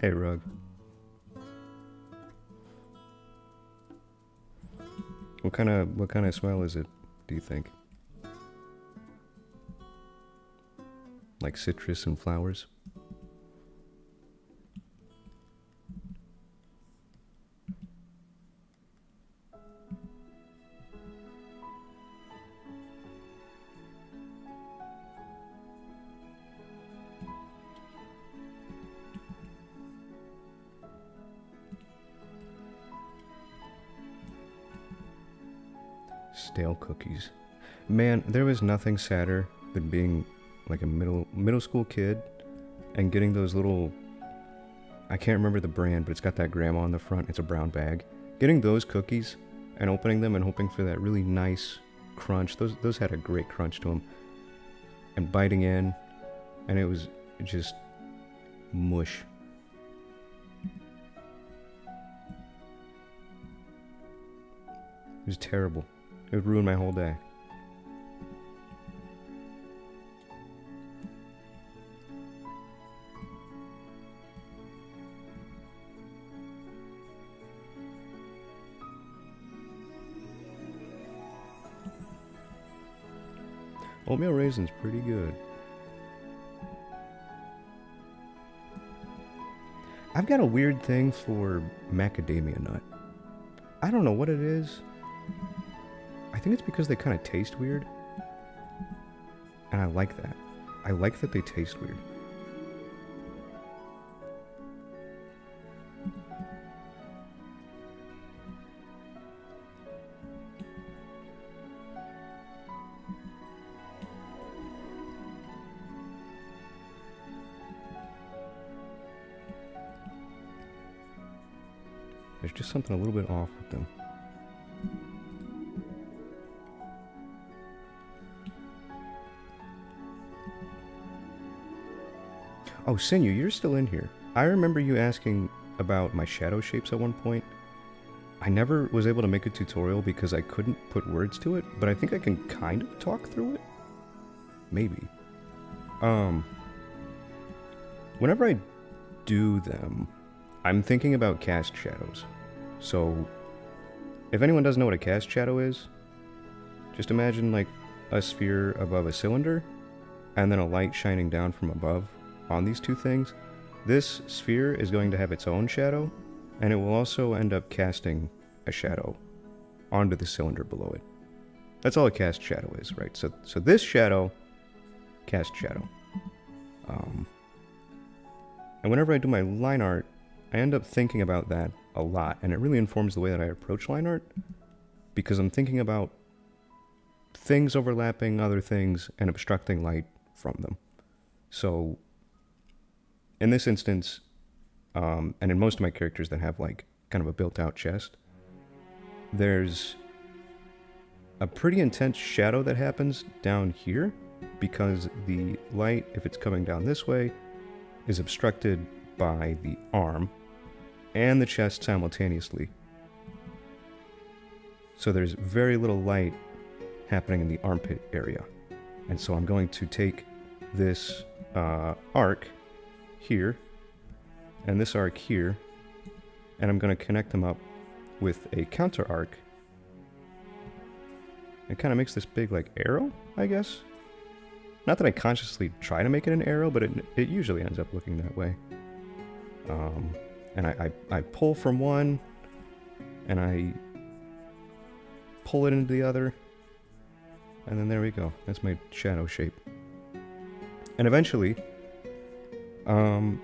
Hey, Rug. What kind of smell is it, do you think? Like citrus and flowers? Stale cookies. Man, there was nothing sadder than being like a middle school kid and getting those little, I can't remember the brand, but it's got that grandma on the front. It's a brown bag. Getting those cookies and opening them and hoping for that really nice crunch. Those had a great crunch to them. And biting in, and it was just mush. It was terrible. It would ruin my whole day. Oatmeal raisin's pretty good. I've got a weird thing for macadamia nut. I don't know what it is. I think it's because they kind of taste weird. And I like that. I like that they taste weird. There's just something a little bit off with them. Oh, Sinew, you're still in here. I remember you asking about my shadow shapes at one point. I never was able to make a tutorial because I couldn't put words to it, but I think I can kind of talk through it. Maybe. Whenever I do them, I'm thinking about cast shadows. So, if anyone doesn't know what a cast shadow is, just imagine like a sphere above a cylinder, and then a light shining down from above on these two things. This sphere is going to have its own shadow, and it will also end up casting a shadow onto the cylinder below it. That's all a cast shadow is, right? So this shadow, cast shadow. And whenever I do my line art, I end up thinking about that a lot, and it really informs the way that I approach line art, because I'm thinking about things overlapping other things and obstructing light from them. So, in this instance, and in most of my characters that have like kind of a built-out chest, there's a pretty intense shadow that happens down here, because the light, if it's coming down this way, is obstructed by the arm and the chest simultaneously. So there's very little light happening in the armpit area. And so I'm going to take this arc here and this arc here, and I'm going to connect them up with a counter arc. It kind of makes this big like arrow, I guess. Not that I consciously try to make it an arrow, but it usually ends up looking that way. And I pull from one, and I pull it into the other, and then there we go. That's my shadow shape. And eventually, I'll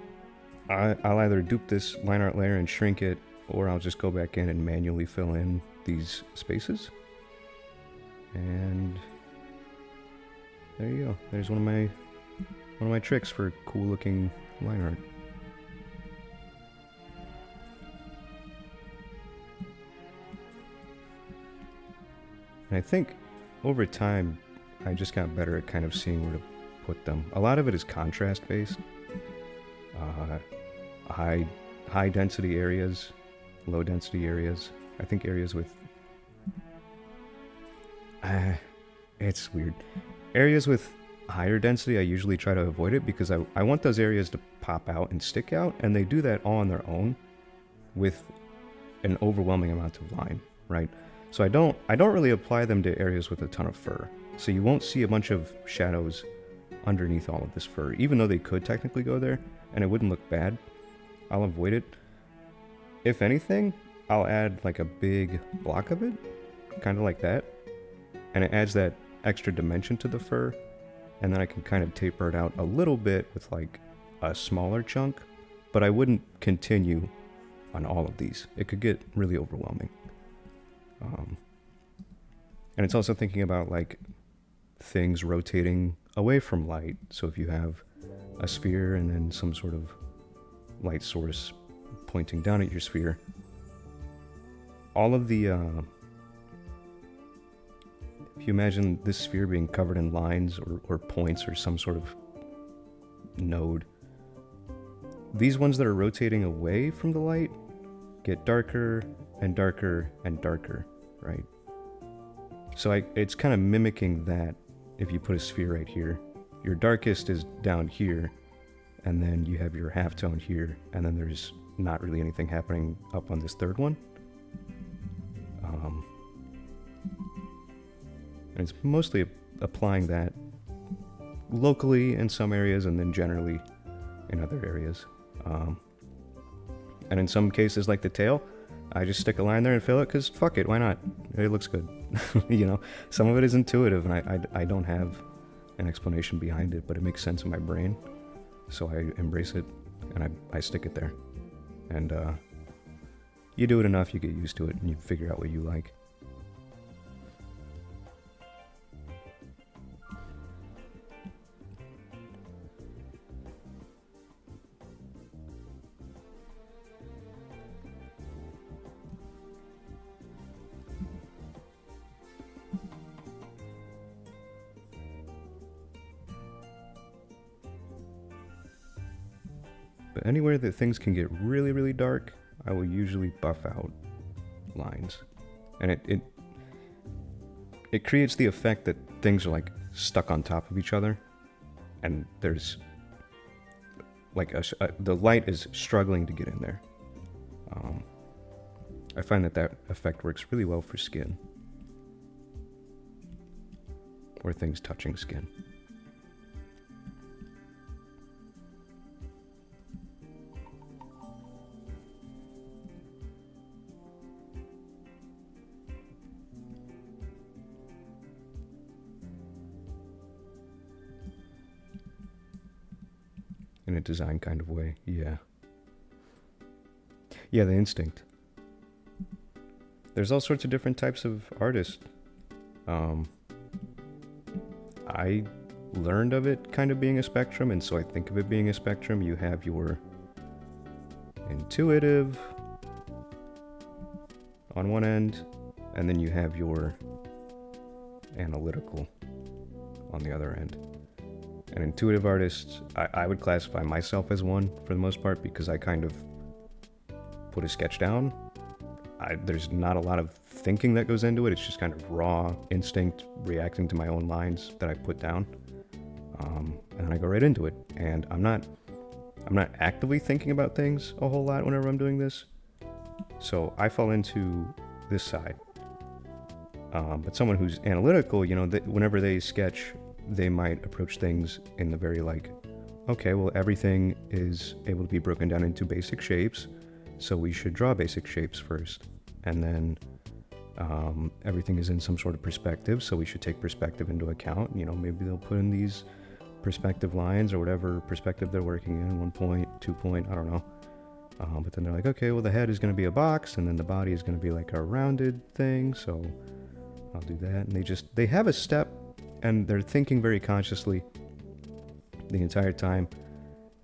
either dupe this line art layer and shrink it, or I'll just go back in and manually fill in these spaces. And there you go. There's one of my tricks for cool looking line art. And I think over time, I just got better at kind of seeing where to put them. A lot of it is contrast based. High density areas, low density areas. I think areas with it's weird. Areas with higher density, I usually try to avoid it because I want those areas to pop out and stick out, and they do that all on their own with an overwhelming amount of line, right? So I don't really apply them to areas with a ton of fur. So you won't see a bunch of shadows underneath all of this fur, even though they could technically go there, and it wouldn't look bad. I'll avoid it. If anything, I'll add like a big block of it, kind of like that, and it adds that extra dimension to the fur, and then I can kind of taper it out a little bit with like a smaller chunk, but I wouldn't continue on all of these. It could get really overwhelming. And it's also thinking about like things rotating away from light. So if you have a sphere and then some sort of light source pointing down at your sphere, all of the if you imagine this sphere being covered in lines or points or some sort of node, these ones that are rotating away from the light get darker and darker and darker, right? So it's kind of mimicking that. If you put a sphere right here, your darkest is down here, and then you have your halftone here, and then there's not really anything happening up on this third one. And it's mostly applying that locally in some areas and then generally in other areas. And in some cases, like the tail, I just stick a line there and fill it because fuck it, why not? It looks good. You know, some of it is intuitive and I don't have an explanation behind it, but it makes sense in my brain. So I embrace it and I stick it there. And you do it enough, you get used to it and you figure out what you like. But anywhere that things can get really, really dark, I will usually buff out lines. And it creates the effect that things are like stuck on top of each other. And there's like the light is struggling to get in there. I find that effect works really well for skin. Or things touching skin. In a design kind of way, yeah. Yeah, the instinct. There's all sorts of different types of artists. I learned of it kind of being a spectrum, and so I think of it being a spectrum. You have your intuitive on one end, and then you have your analytical on the other end. An intuitive artist, I would classify myself as one for the most part because I kind of put a sketch down. There's not a lot of thinking that goes into it. It's just kind of raw instinct reacting to my own lines that I put down. And then I go right into it. And I'm not actively thinking about things a whole lot whenever I'm doing this. So I fall into this side. But someone who's analytical, you know, whenever they sketch, they might approach things in the very like, okay, well, everything is able to be broken down into basic shapes, so we should draw basic shapes first. And then everything is in some sort of perspective, so we should take perspective into account. You know, maybe they'll put in these perspective lines or whatever perspective they're working in, 1 point, 2 point, I don't know. But then they're like, okay, well, the head is going to be a box, and then the body is going to be like a rounded thing, so I'll do that. And they have a step, and they're thinking very consciously the entire time.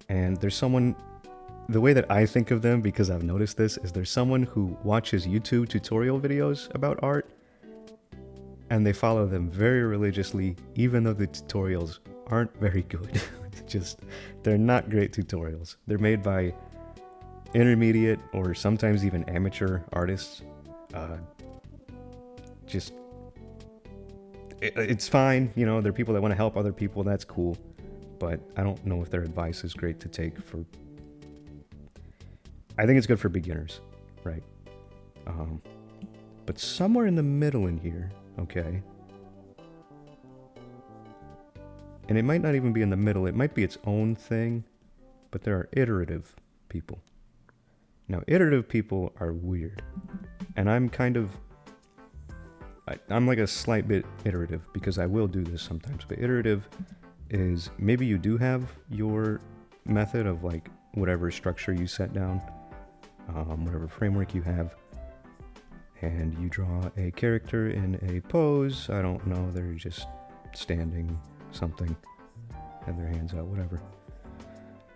And there's someone, the way that I think of them, because I've noticed this, is there's someone who watches YouTube tutorial videos about art, and they follow them very religiously, even though the tutorials aren't very good. They're not great tutorials. They're made by intermediate or sometimes even amateur artists. it's fine. You know, there are people that want to help other people. That's cool. But I don't know if their advice is great to take for. I think it's good for beginners, right? But somewhere in the middle in here, okay? And it might not even be in the middle, it might be its own thing, but there are iterative people. Now, iterative people are weird. And I'm kind of. I'm like a slight bit iterative because I will do this sometimes. But iterative is maybe you do have your method of like whatever structure you set down, whatever framework you have, and you draw a character in a pose. I don't know, they're just standing something, have their hands out, whatever.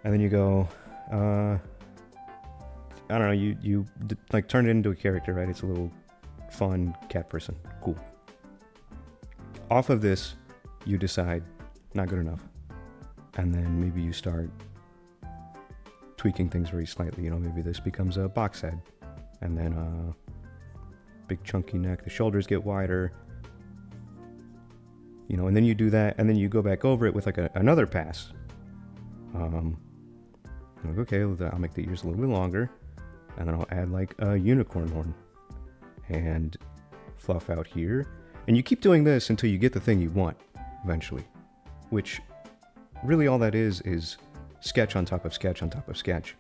And then you go, I don't know, you like turn it into a character, right? It's a little fun cat person. Cool. Off of this, you decide, not good enough. And then maybe you start tweaking things very slightly. You know, maybe this becomes a box head. And then a big chunky neck. The shoulders get wider. You know, and then you do that, and then you go back over it with like another pass. Like, okay, I'll make the ears a little bit longer. And then I'll add like a unicorn horn. And fluff out here. And you keep doing this until you get the thing you want, eventually. Which, really all that is sketch on top of sketch on top of sketch.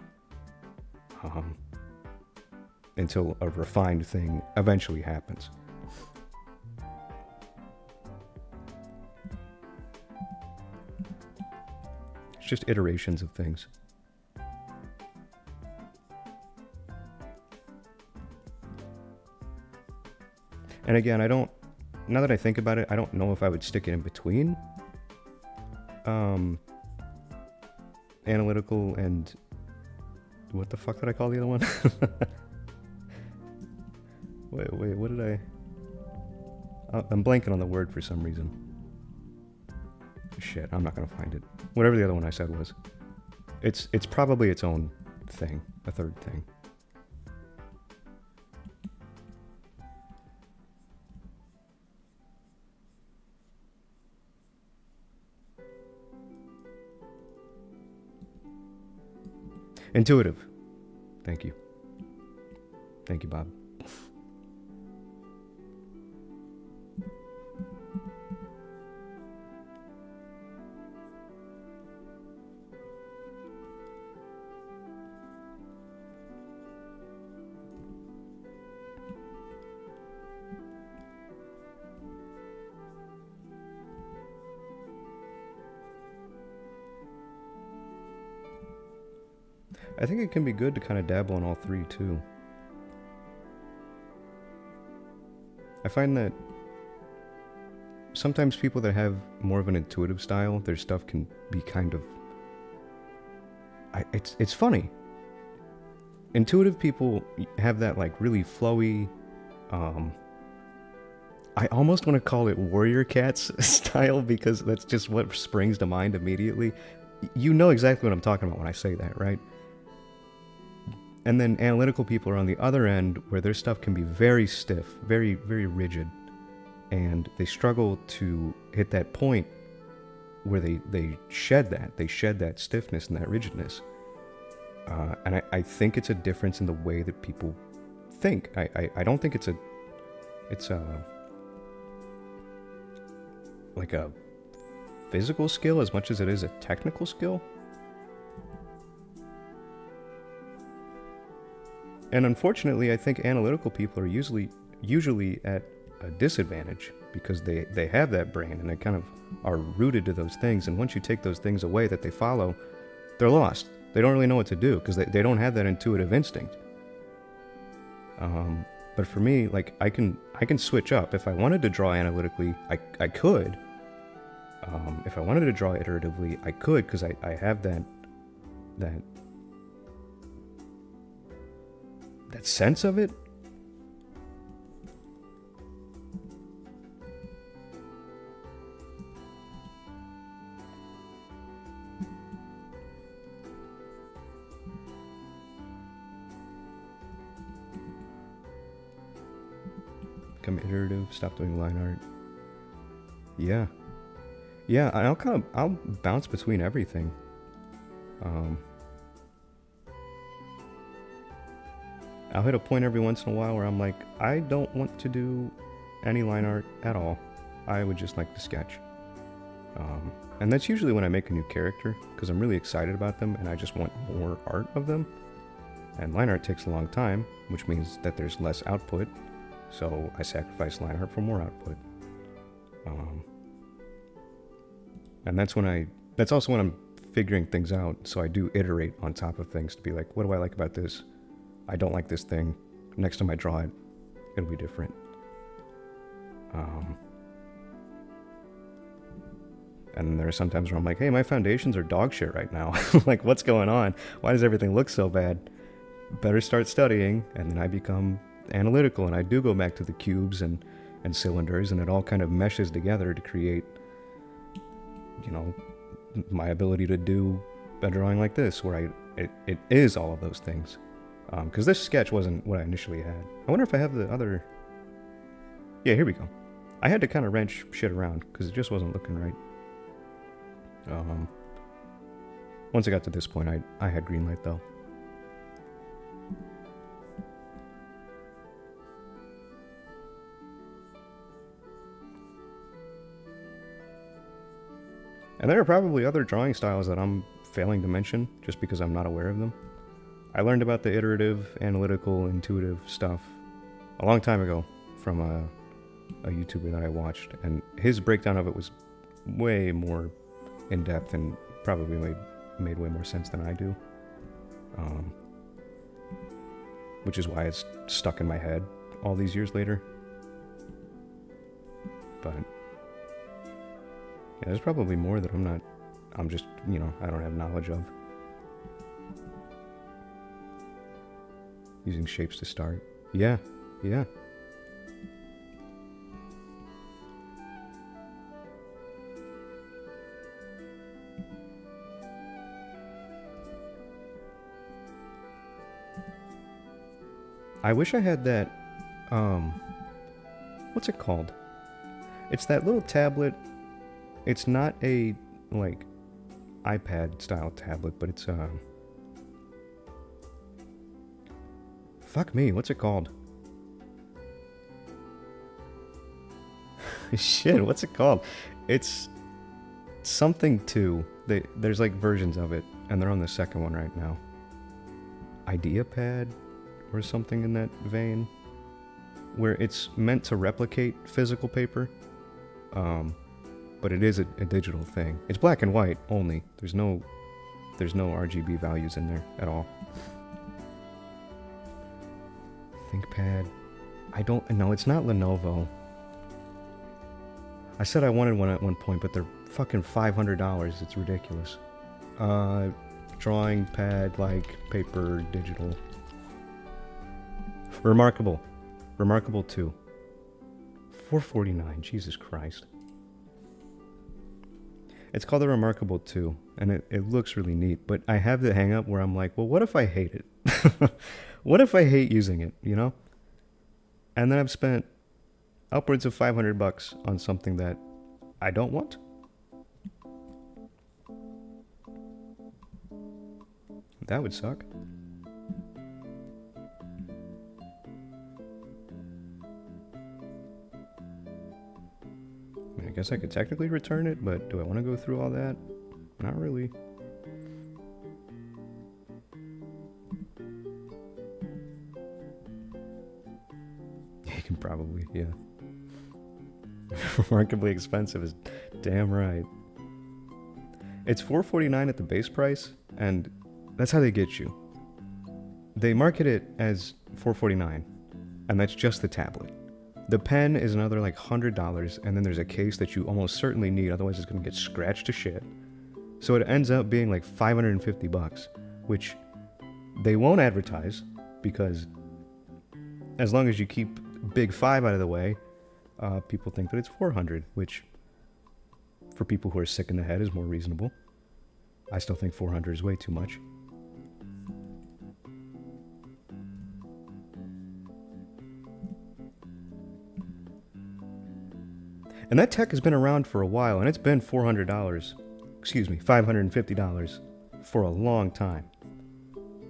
Until a refined thing eventually happens. It's just iterations of things. And again, now that I think about it, I don't know if I would stick it in between analytical and what the fuck did I call the other one? wait, what did I'm blanking on the word for some reason. Shit, I'm not gonna find it. Whatever the other one I said was. It's probably its own thing, a third thing. Intuitive. Thank you. Thank you, Bob. I think it can be good to kind of dabble in all three too. I find that sometimes people that have more of an intuitive style, their stuff can be kind of... It's funny. Intuitive people have that like really flowy... I almost want to call it Warrior Cats style because that's just what springs to mind immediately. You know exactly what I'm talking about when I say that, right? And then analytical people are on the other end where their stuff can be very stiff, very, very rigid. And they struggle to hit that point where they shed that stiffness and that rigidness. And I think it's a difference in the way that people think. I don't think it's like a physical skill as much as it is a technical skill. And unfortunately, I think analytical people are usually at a disadvantage because they have that brain and they kind of are rooted to those things. And once you take those things away that they follow, they're lost. They don't really know what to do because they don't have that intuitive instinct. But for me, like I can switch up. If I wanted to draw analytically, I could. If I wanted to draw iteratively, I could because I have that sense of it. Become iterative, stop doing line art. Yeah. Yeah, I'll bounce between everything. Um, I'll hit a point every once in a while where I'm like, I don't want to do any line art at all. I would just like to sketch. And that's usually when I make a new character because I'm really excited about them and I just want more art of them. And line art takes a long time, which means that there's less output. So I sacrifice line art for more output. And that's also when I'm figuring things out. So I do iterate on top of things to be like, what do I like about this? I don't like this thing. Next time I draw it, it'll be different. And there are some times where I'm like, hey, my foundations are dog shit right now. Like, what's going on? Why does everything look so bad? Better start studying. And then I become analytical and I do go back to the cubes and cylinders and it all kind of meshes together to create, you know, my ability to do a drawing like this where it is all of those things. Because this sketch wasn't what I initially had. I wonder if I have the other... Yeah, here we go. I had to kind of wrench shit around because it just wasn't looking right. Once I got to this point, I had green light though. And there are probably other drawing styles that I'm failing to mention just because I'm not aware of them. I learned about the iterative, analytical, intuitive stuff a long time ago from a YouTuber that I watched, and his breakdown of it was way more in depth and probably made way more sense than I do. Which is why it's stuck in my head all these years later. But yeah, there's probably more that I'm just, I don't have knowledge of. Using shapes to start. Yeah. I wish I had that, what's it called? It's that little tablet. It's not a, like, iPad style tablet, but it's, fuck me, what's it called? Shit, what's it called? It's something 2. There's like versions of it, and they're on the second one right now. IdeaPad or something in that vein, where it's meant to replicate physical paper, but it is a digital thing. It's black and white only. There's no RGB values in there at all. ThinkPad. I don't know. It's not Lenovo. I said I wanted one at one point, but they're fucking $500. It's ridiculous. Drawing pad, like paper, digital. Remarkable 2. $449. Jesus Christ. It's called the Remarkable 2, and it looks really neat, but I have the hang up where I'm like, well, what if I hate it? What if I hate using it, And then I've spent upwards of $500 on something that I don't want. That would suck. I mean, I guess I could technically return it, but do I want to go through all that? Not really. You can probably, yeah. Remarkably expensive is damn right. It's $449 at the base price, and that's how they get you. They market it as $449, and that's just the tablet. The pen is another like $100, and then there's a case that you almost certainly need, otherwise it's going to get scratched to shit. So it ends up being like $550, which they won't advertise because as long as you keep Big 5 out of the way, people think that it's $400, which for people who are sick in the head is more reasonable. I still think $400 is way too much. And that tech has been around for a while, and it's been $400. Excuse me, $550 for a long time.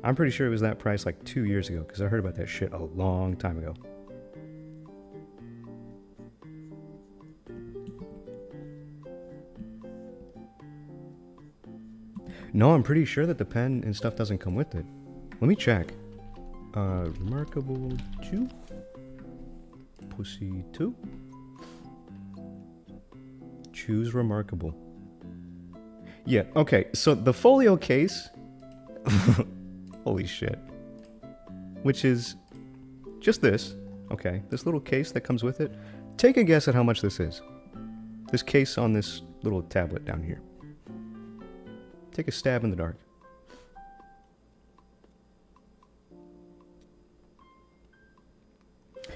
I'm pretty sure it was that price like 2 years ago, because I heard about that shit a long time ago. No, I'm pretty sure that the pen and stuff doesn't come with it. Let me check. Remarkable 2? Pussy 2? Choose Remarkable. Yeah, okay, so the folio case... Holy shit. Which is just this, okay? This little case that comes with it. Take a guess at how much this is. This case on this little tablet down here. Take a stab in the dark.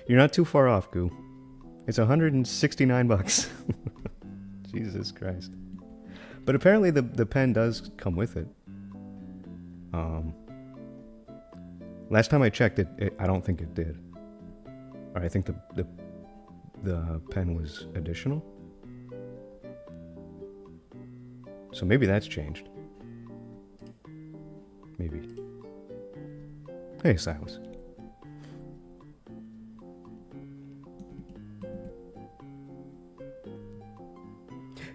You're not too far off, Goo. It's 169 bucks. Jesus Christ. But apparently the pen does come with it. Last time I checked it, I don't think it did. Or I think the pen was additional. So maybe that's changed. Maybe. Hey, Silas.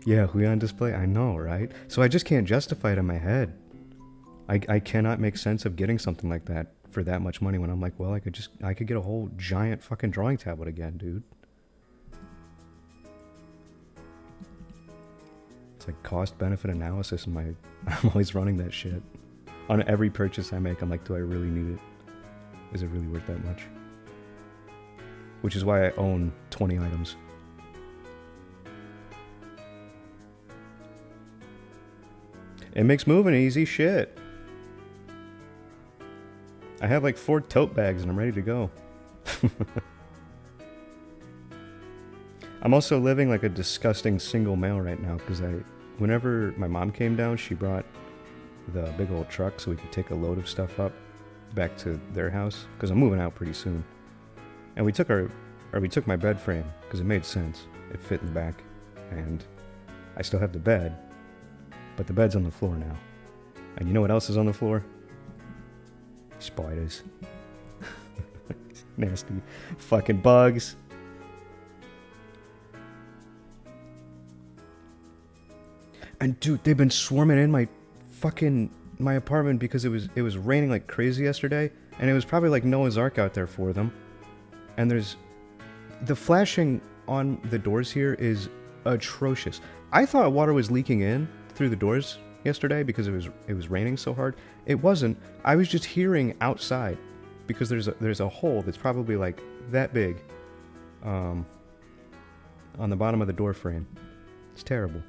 Yeah, Huion display, I know, right? So I just can't justify it in my head. I cannot make sense of getting something like that for that much money when I'm like, well, I could get a whole giant fucking drawing tablet again, dude. It's like cost benefit analysis in my I'm always running that shit. On every purchase I make, I'm like, do I really need it? Is it really worth that much? Which is why I own 20 items. It makes moving easy, shit. I have like 4 tote bags and I'm ready to go. I'm also living like a disgusting single male right now because whenever my mom came down, she brought the big old truck so we could take a load of stuff up back to their house because I'm moving out pretty soon. And we took my bed frame because it made sense. It fit in the back, and I still have the bed, but the bed's on the floor now. And you know what else is on the floor? Spiders. Nasty fucking bugs. And dude, they've been swarming in my apartment because it was raining like crazy yesterday, and it was probably like Noah's Ark out there for them. And there's the flashing on the doors here is atrocious. I thought water was leaking in through the doors yesterday because it was raining so hard. It wasn't. I was just hearing outside because there's a hole that's probably like that big on the bottom of the door frame. It's terrible.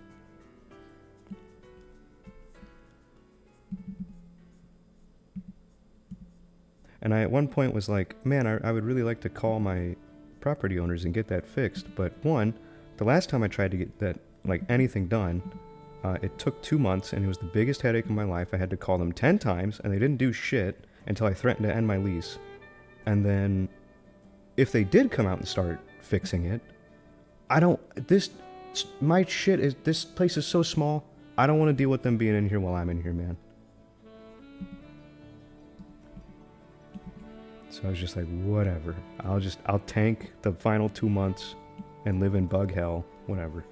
And I at one point was like, man, I would really like to call my property owners and get that fixed. But one, the last time I tried to get that, like anything done, it took 2 months and it was the biggest headache of my life. I had to call them 10 times and they didn't do shit until I threatened to end my lease. And then if they did come out and start fixing it, this place is so small. I don't want to deal with them being in here while I'm in here, man. So I was just like, whatever. I'll tank the final 2 months and live in bug hell, whatever.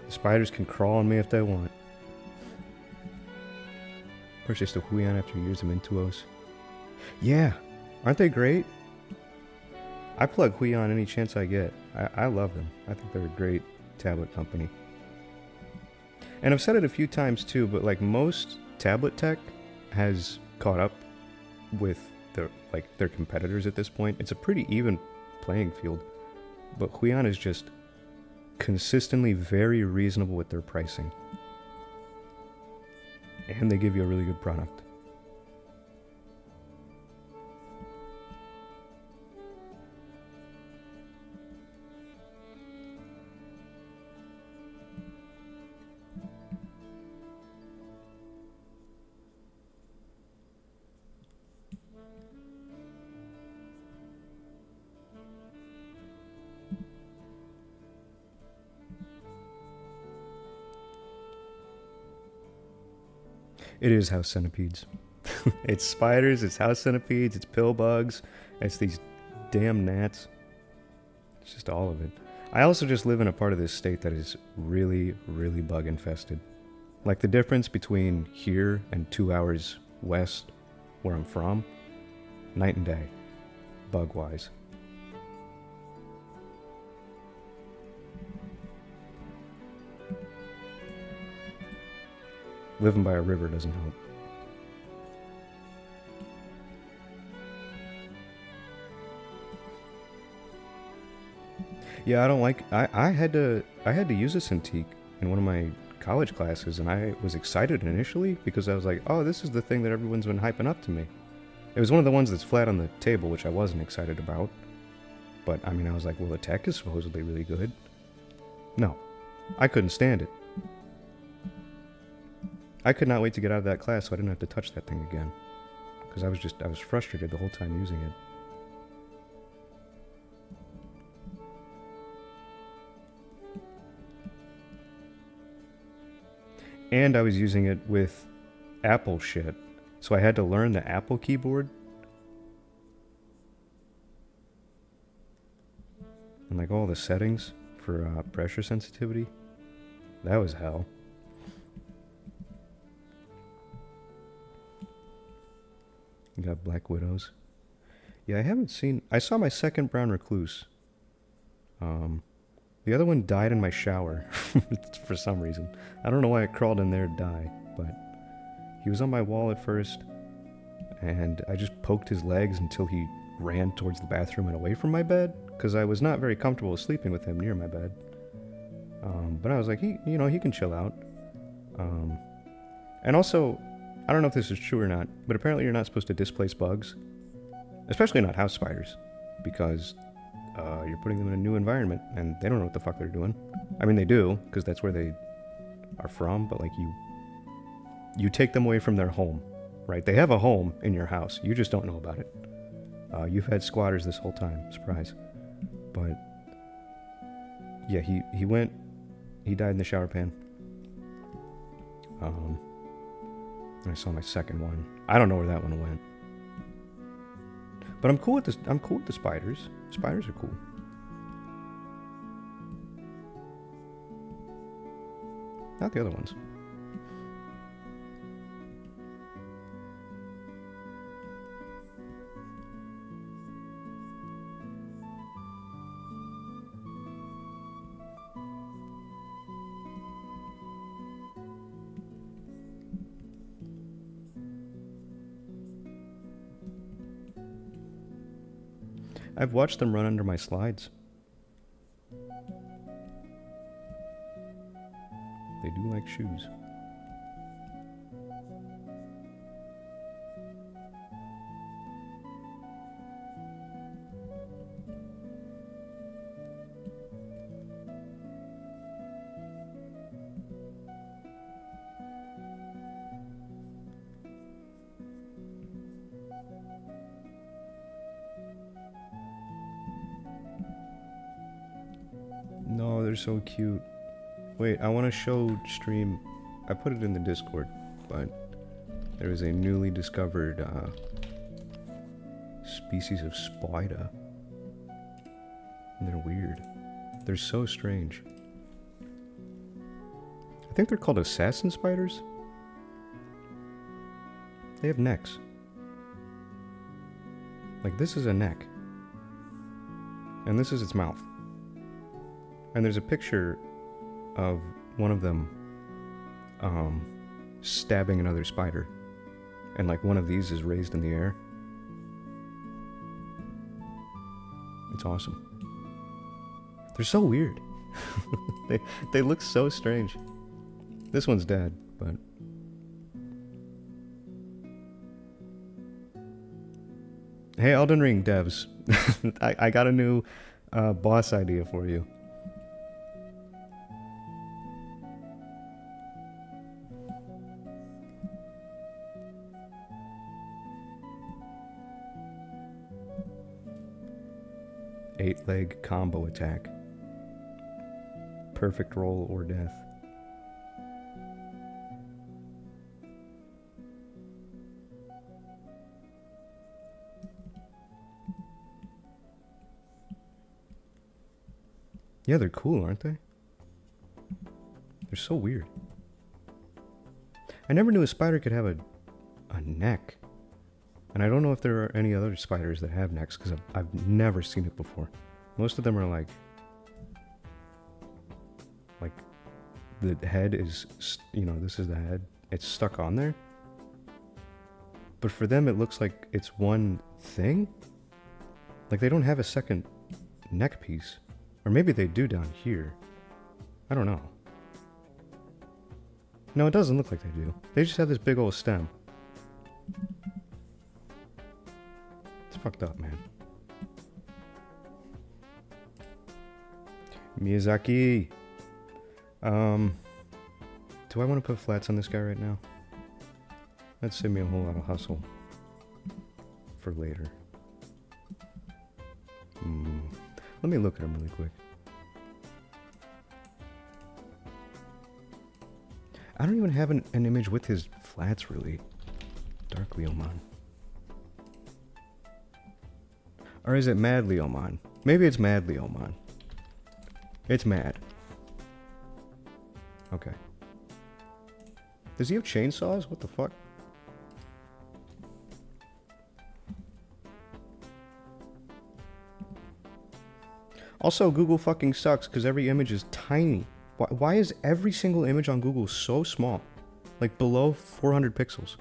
The spiders can crawl on me if they want. Purchased a Huion after years of Intuos. Yeah, aren't they great? I plug Huion any chance I get. I love them. I think they're a great tablet company. And I've said it a few times too, but like most tablet tech has caught up with their competitors at this point. It's a pretty even playing field. But Huion is just consistently very reasonable with their pricing. And they give you a really good product. It is house centipedes. It's spiders, it's house centipedes, it's pill bugs, it's these damn gnats. It's just all of it. I also just live in a part of this state that is really, really bug infested. Like the difference between here and 2 hours west, where I'm from, night and day, bug wise. Living by a river doesn't help. Yeah, I don't like. I had to use a Cintiq in one of my college classes, and I was excited initially because I was like, oh, this is the thing that everyone's been hyping up to me. It was one of the ones that's flat on the table, which I wasn't excited about. But I mean, I was like, well, the tech is supposedly really good. No, I couldn't stand it. I could not wait to get out of that class so I didn't have to touch that thing again. Because I was frustrated the whole time using it. And I was using it with Apple shit. So I had to learn the Apple keyboard. And like all the settings for pressure sensitivity. That was hell. You got Black Widows. Yeah, I saw my second brown recluse. The other one died in my shower for some reason. I don't know why it crawled in there to die, but he was on my wall at first, and I just poked his legs until he ran towards the bathroom and away from my bed, because I was not very comfortable sleeping with him near my bed. But I was like, he can chill out. And also, I don't know if this is true or not, but apparently you're not supposed to displace bugs, especially not house spiders, because you're putting them in a new environment, and they don't know what the fuck they're doing. I mean, they do, because that's where they are from, but like you take them away from their home, right? They have a home in your house. You just don't know about it. You've had squatters this whole time. Surprise. But yeah, he died in the shower pan. And I saw my second one. I don't know where that one went. But I'm cool with this. I'm cool with the spiders. Spiders are cool. Not the other ones. I've watched them run under my slides. They do like shoes. No, they're so cute. Wait, I want to show stream. I put it in the Discord, but there is a newly discovered species of spider. And they're weird. They're so strange. I think they're called assassin spiders. They have necks. Like, this is a neck. And this is its mouth. And there's a picture of one of them stabbing another spider. And like one of these is raised in the air. It's awesome. They're so weird. they look so strange. This one's dead, but... Hey, Elden Ring devs. I got a new boss idea for you. Eight-leg combo attack. Perfect roll or death. Yeah, they're cool, aren't they? They're so weird. I never knew a spider could have a neck. And I don't know if there are any other spiders that have necks, because I've never seen it before. Most of them are like the head is, you know, this is the head. It's stuck on there. But for them, it looks like it's one thing. Like they don't have a second neck piece. Or maybe they do down here. I don't know. No, it doesn't look like they do. They just have this big old stem. It's fucked up, man. Miyazaki. Do I want to put flats on this guy right now? That'd save me a whole lot of hustle for later. Let me look at him really quick. I don't even have an image with his flats, really. Dark Leomon. Or is it Mad Leomon? Maybe it's Mad Leomon. It's mad. Okay. Does he have chainsaws? What the fuck? Also, Google fucking sucks because every image is tiny. Why is every single image on Google so small? Like below 400 pixels.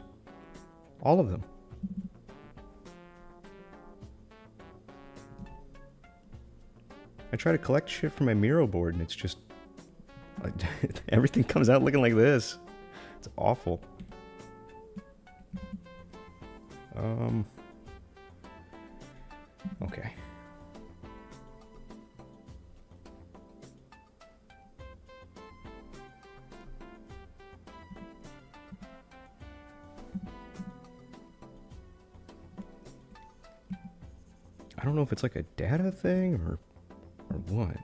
All of them. I try to collect shit from my Miro board and it's just... everything comes out looking like this. It's awful. Okay. I don't know if it's like a data thing or what.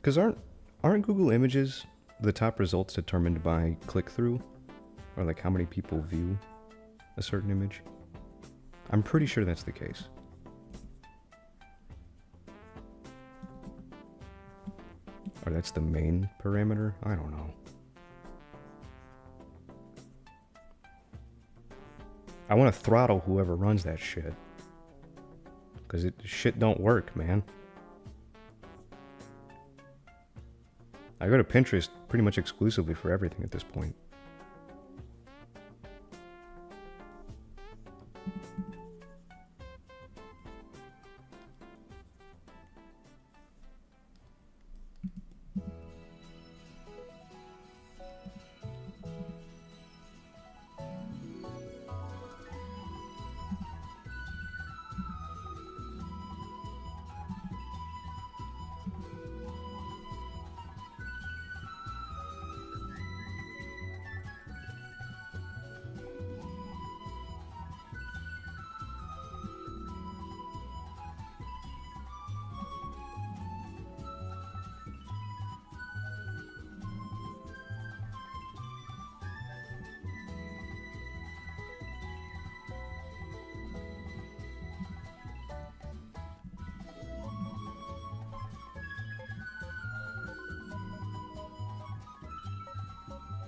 Because aren't Google Images the top results determined by click-through? Or like how many people view a certain image? I'm pretty sure that's the case. Or that's the main parameter? I don't know. I want to throttle whoever runs that shit. Because shit don't work, man. I go to Pinterest pretty much exclusively for everything at this point.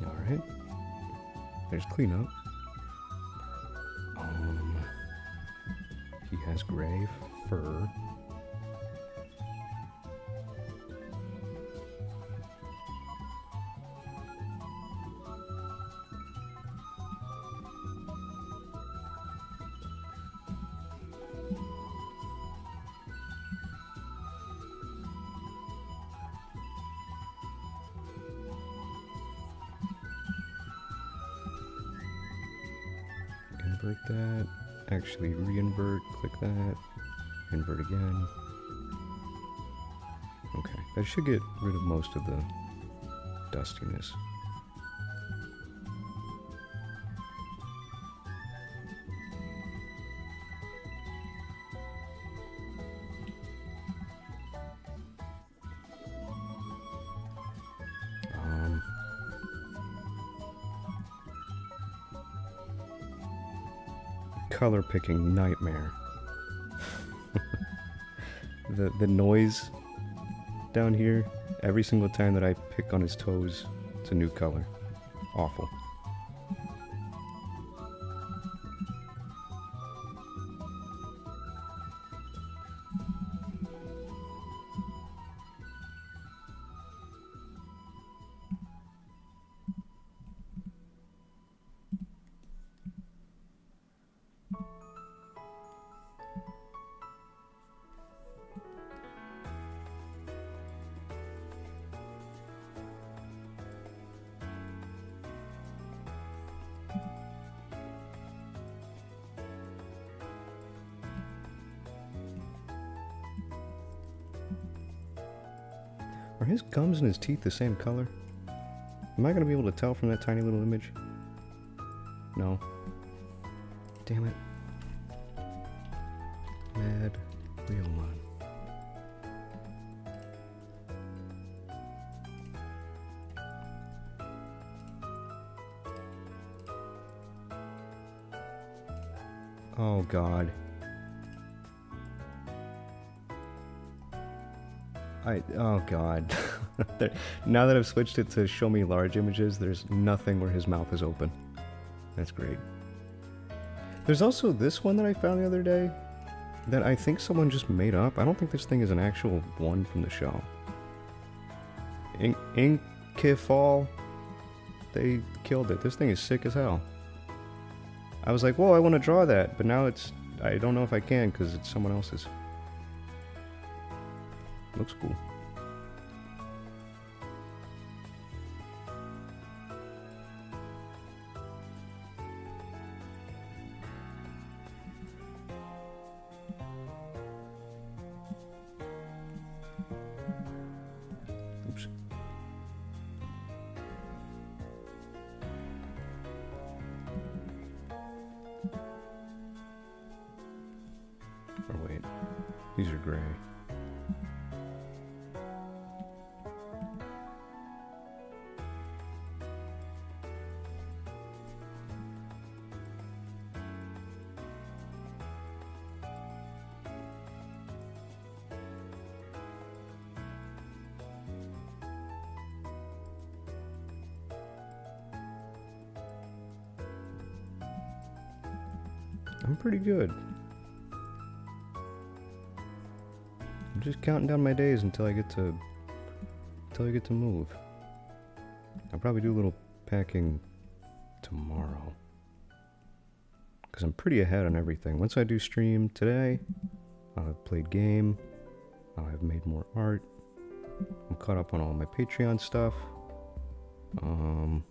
Alright. There's cleanup. He has gray fur. Invert that. Actually re-invert. Click that. Invert again. Okay. That should get rid of most of the dustiness. Color picking nightmare. the noise down here, every single time that I pick on his toes, it's a new color. Awful. Are his gums and his teeth the same color? Am I gonna be able to tell from that tiny little image? No. Damn it. Mad Leomon. Oh god. Oh god. Now that I've switched it to show me large images, there's nothing where his mouth is open. That's great. There's also this one that I found the other day that I think someone just made up. I don't think this thing is an actual one from the show. Inkifall. They killed it. This thing is sick as hell. I was like, whoa, I want to draw that, but now I don't know if I can because it's someone else's. Looks cool. Oops. Or wait, these are gray. I'm pretty good. I'm just counting down my days until I get to move. I'll probably do a little packing tomorrow. Because I'm pretty ahead on everything. Once I do stream today, I'll have played game, I'll have made more art, I'm caught up on all my Patreon stuff. And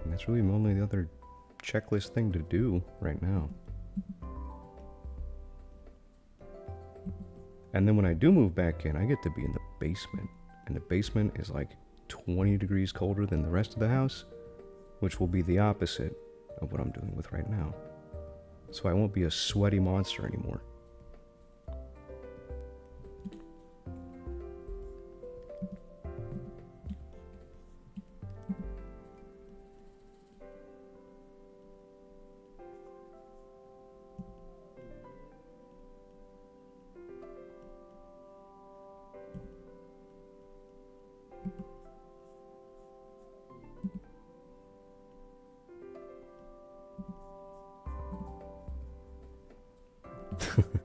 that's really only the other checklist thing to do right now. And then when I do move back in, I get to be in the basement. And the basement is like 20 degrees colder than the rest of the house, which will be the opposite of what I'm doing with right now. So I won't be a sweaty monster anymore.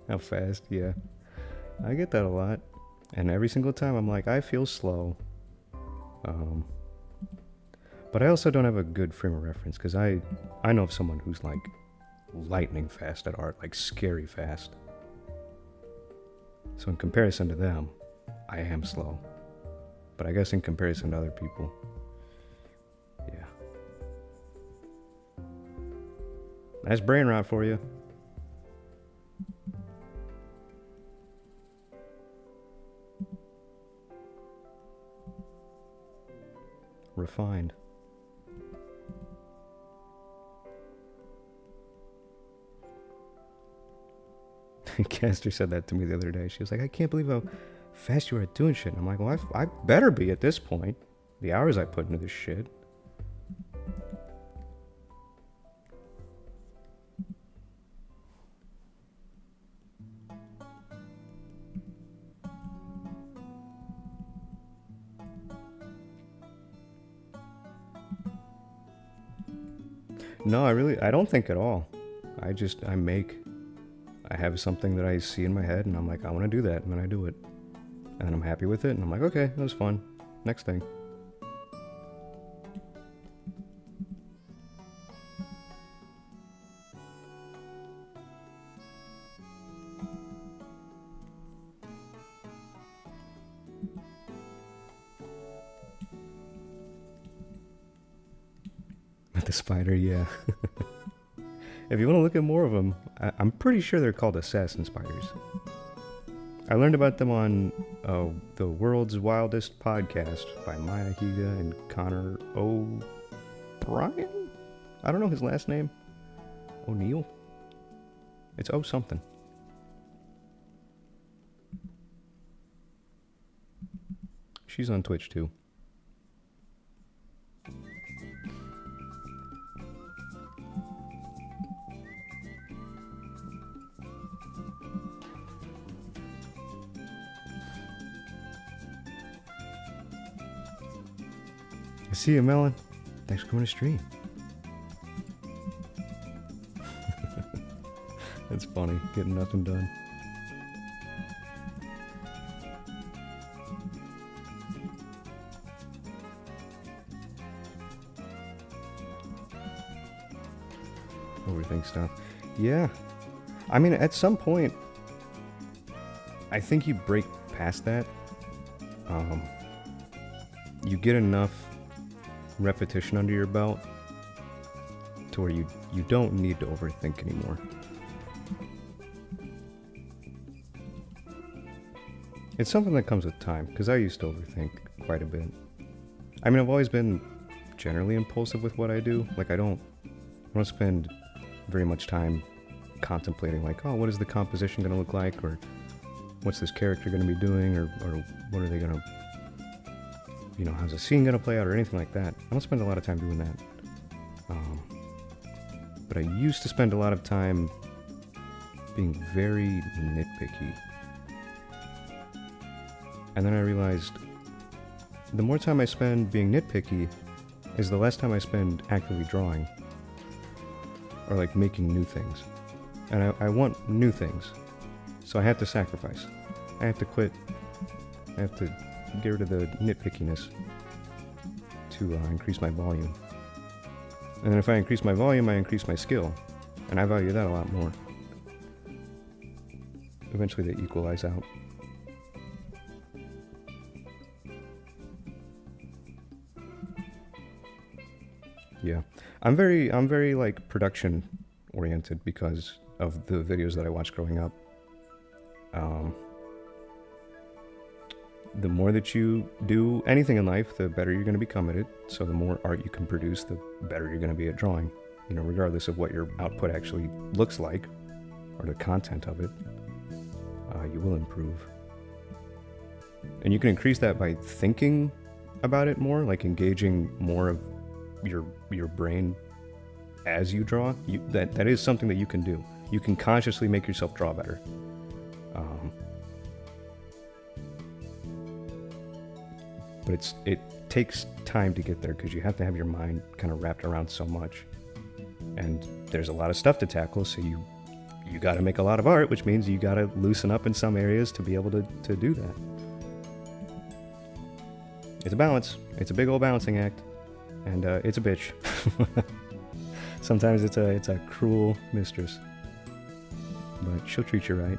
How fast? Yeah. I get that a lot. And every single time I'm like, I feel slow. But I also don't have a good frame of reference because I know of someone who's like lightning fast at art, like scary fast. So in comparison to them, I am slow. But I guess in comparison to other people, yeah. That's brain rot for you. Refined. Caster said that to me the other day. She was like, I can't believe how fast you are at doing shit. And I'm like, well, I better be at this point. The hours I put into this shit. No, I don't think at all. I have something that I see in my head, and I'm like, I want to do that, and then I do it. And I'm happy with it, and I'm like, okay, that was fun. Next thing. The spider, yeah. If you want to look at more of them, I'm pretty sure they're called assassin spiders. I learned about them on the World's Wildest podcast by Maya Higa and Connor O'Brien? I don't know his last name. O'Neill? It's O something. She's on Twitch too. See you, Melon. Thanks for coming to stream. That's funny, getting nothing done. Overthink stuff. Yeah. I mean, at some point, I think you break past that. You get enough repetition under your belt to where you don't need to overthink anymore. It's something that comes with time, because I used to overthink quite a bit. I mean, I've always been generally impulsive with what I do. Like, I don't spend very much time contemplating, like, oh, what is the composition going to look like, or what's this character going to be doing, or what are they going to, how's the scene going to play out, or anything like that. I don't spend a lot of time doing that. But I used to spend a lot of time being very nitpicky. And then I realized the more time I spend being nitpicky is the less time I spend actively drawing. Or like making new things. And I want new things. So I have to sacrifice. I have to quit. I have to get rid of the nitpickiness to increase my volume. And then if I increase my volume, I increase my skill. And I value that a lot more. Eventually they equalize out. Yeah. I'm very like production oriented because of the videos that I watched growing up. The more that you do anything in life, the better you're going to become at it. So the more art you can produce, the better you're going to be at drawing. Regardless of what your output actually looks like, or the content of it, you will improve. And you can increase that by thinking about it more, like engaging more of your brain as you draw. That is something that you can do. You can consciously make yourself draw better. But it takes time to get there because you have to have your mind kind of wrapped around so much. And there's a lot of stuff to tackle, so you got to make a lot of art, which means you got to loosen up in some areas to be able to do that. It's a balance. It's a big old balancing act. And it's a bitch. Sometimes it's a cruel mistress. But she'll treat you right.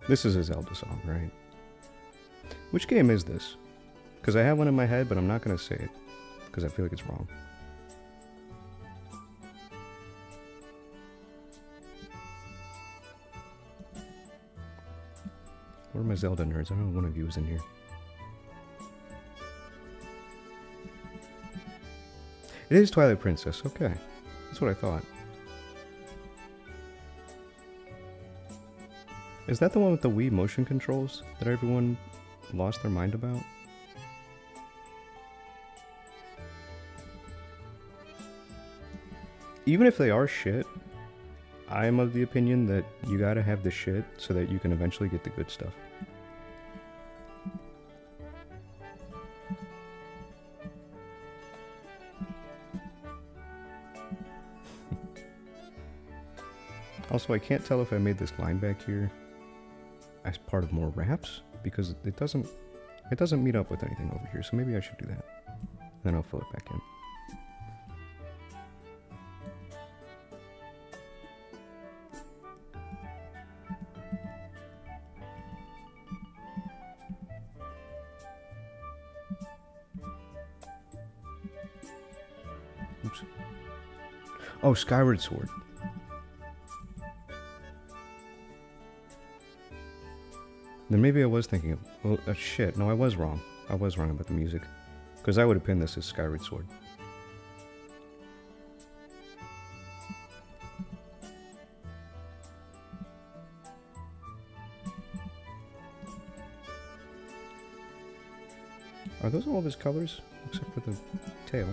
This is a Zelda song, right? Which game is this? Because I have one in my head, but I'm not going to say it. Because I feel like it's wrong. Where are my Zelda nerds? I don't know one of you is in here. It is Twilight Princess. Okay. That's what I thought. Is that the one with the Wii motion controls that everyone lost their mind about? Even if they are shit, I'm of the opinion that you gotta have the shit so that you can eventually get the good stuff. Also, I can't tell if I made this line back here as part of more raps because it doesn't meet up with anything over here. So maybe I should do that. Then I'll fill it back in. Oops. Oh, Skyward Sword. Then maybe I was thinking of... Well, shit. No, I was wrong. I was wrong about the music. Because I would have pinned this as Skyward Sword. Are those all of his colors? Except for the tail.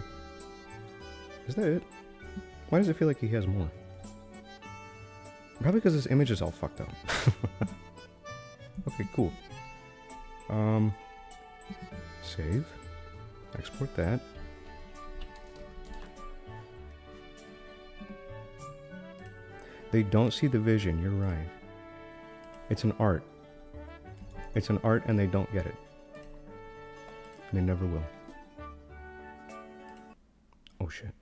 Is that it? Why does it feel like he has more? Probably because this image is all fucked up. Okay, cool. Save. Export that. They don't see the vision, you're right. It's an art. It's an art and they don't get it. They never will. Oh shit.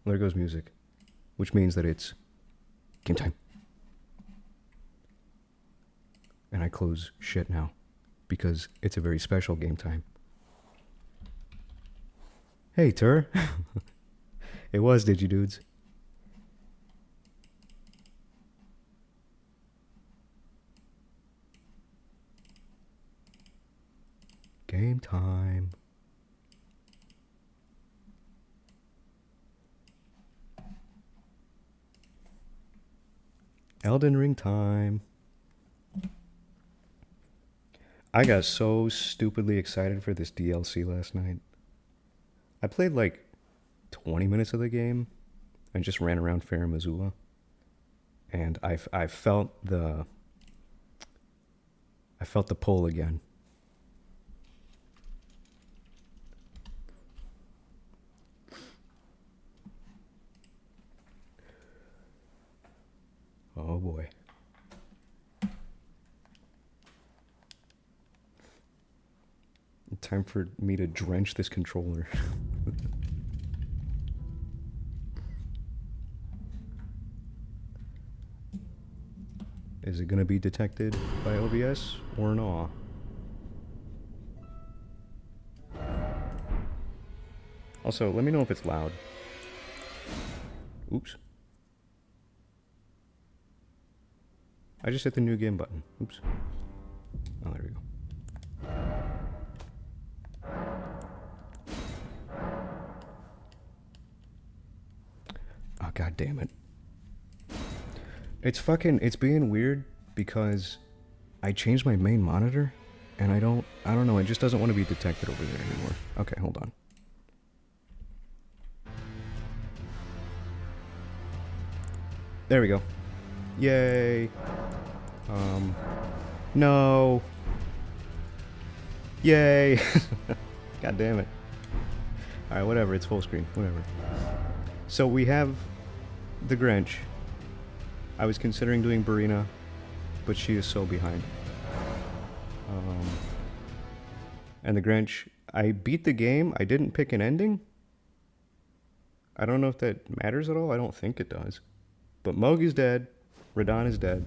There goes music. Which means that it's game time. And I close shit now. Because it's a very special game time. Hey, Tur. It was, did you dudes? Game time. Elden Ring time. I got so stupidly excited for this DLC last night. I played like 20 minutes of the game and just ran around Fair Missoula. And I felt the pull again. Oh boy. Time for me to drench this controller. Is it gonna be detected by OBS or no? Also, let me know if it's loud. Oops. I just hit the new game button. Oops. Oh, there we go. Oh, god damn it. It's being weird because I changed my main monitor and I don't know, it just doesn't want to be detected over there anymore. Okay, hold on. There we go. Yay. No. Yay. God damn it. Alright, whatever, it's full screen, whatever. So we have the Grinch. I was considering doing Barina, but she is so behind. And the Grinch, I beat the game, I didn't pick an ending. I don't know if that matters at all, I don't think it does. But Moog is dead, Radon is dead.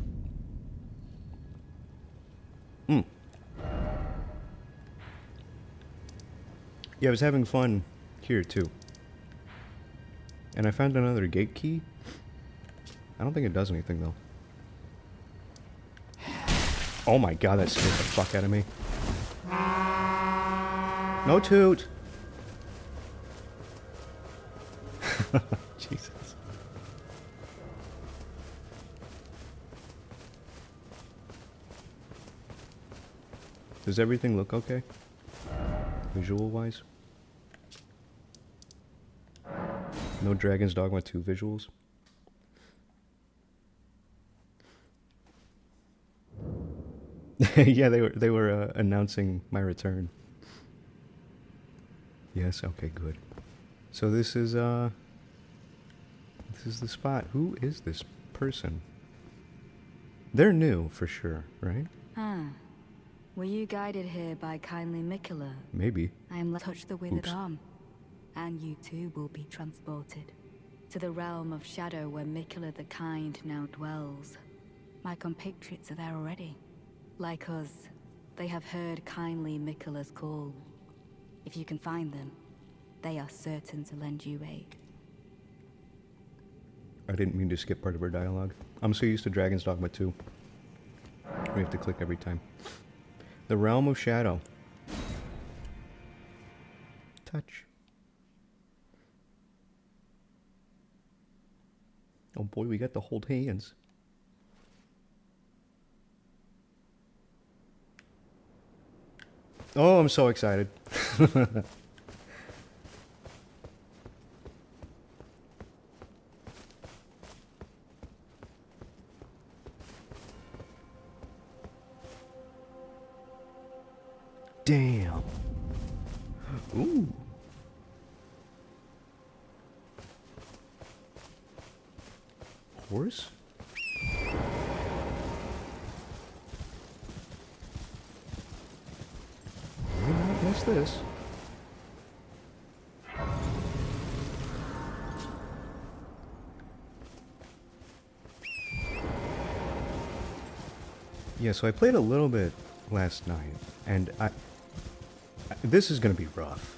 Yeah, I was having fun here too. And I found another gate key. I don't think it does anything though. Oh my god, that scared the fuck out of me. No toot! Jesus. Does everything look okay? Visual-wise? No Dragon's Dogma 2 visuals? Yeah, they were announcing my return. Yes, okay, good. So this is the spot. Who is this person? They're new for sure, right? Ah. Were you guided here by kindly Mikola? Maybe. I am touch the withered Oops. arm, and you too will be transported to the realm of shadow where Mikola the Kind now dwells. My compatriots are there already. Like us, they have heard kindly Mikola's call. If you can find them, they are certain to lend you aid. I didn't mean to skip part of her dialogue. I'm so used to Dragon's Dogma 2. We have to click every time. The Realm of Shadow. Touch. Oh boy, we got to hold hands. Oh, I'm so excited. Damn. Ooh. Horse? May not miss this. Yeah, so I played a little bit last night, and this is gonna be rough.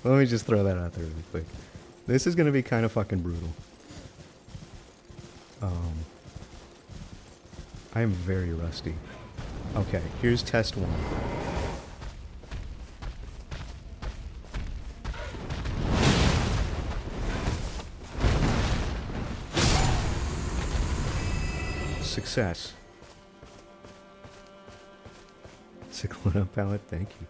Let me just throw that out there really quick. This is gonna be kind of fucking brutal. I am very rusty. Okay, here's test one. Success. Cyclona palette, thank you.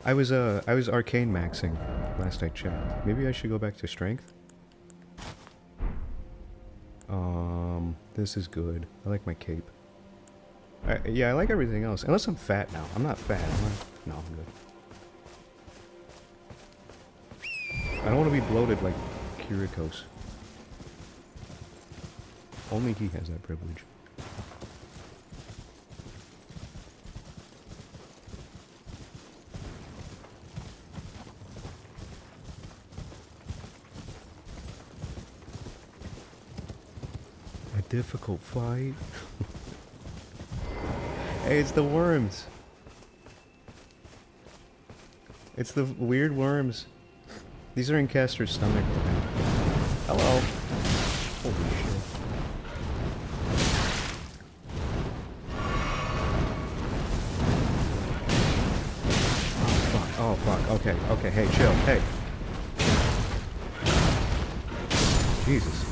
I was arcane maxing last I checked. Maybe I should go back to strength. This is good. I like my cape. Yeah, I like everything else. Unless I'm fat now. I'm not fat. No, I'm good. I don't want to be bloated like Kiriko's. Only he has that privilege. A difficult fight. Hey, it's the worms. It's the weird worms. These are in Castor's stomach. Hello. Holy shit. Oh fuck, okay, okay, hey, chill, hey. Jesus.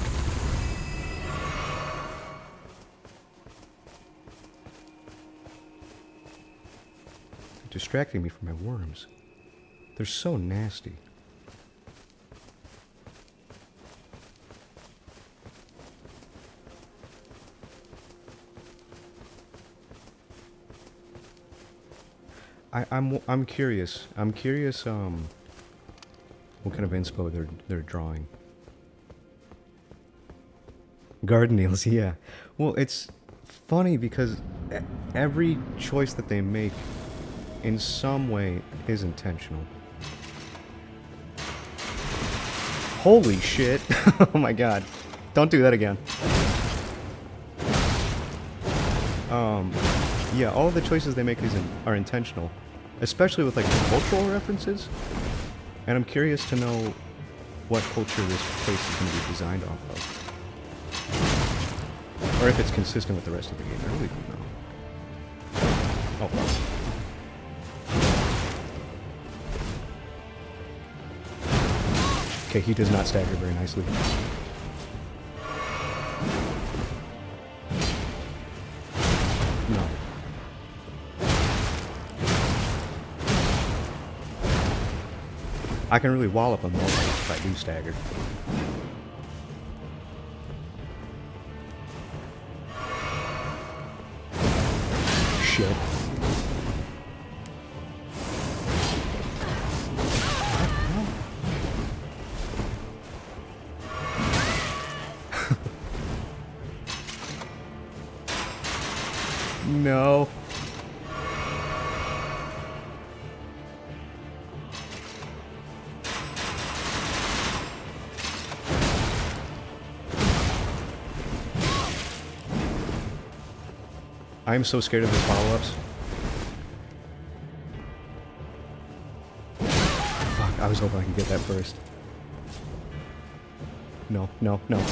They're distracting me from my worms. They're so nasty. I'm curious. I'm curious what kind of inspo they're drawing. Garden eels, yeah. Well, it's funny because every choice that they make in some way is intentional. Holy shit. Oh my god. Don't do that again. Yeah, all of the choices they make are intentional. especially with like cultural references. And I'm curious to know what culture this place is going to be designed off of. Or if it's consistent with the rest of the game. I really don't know. Oh, fuck. Okay, he does not stagger very nicely. No. I can really wallop him though if I do stagger. Shit. No. I am so scared of his follow-ups. Fuck, I was hoping I could get that first. No, no, no.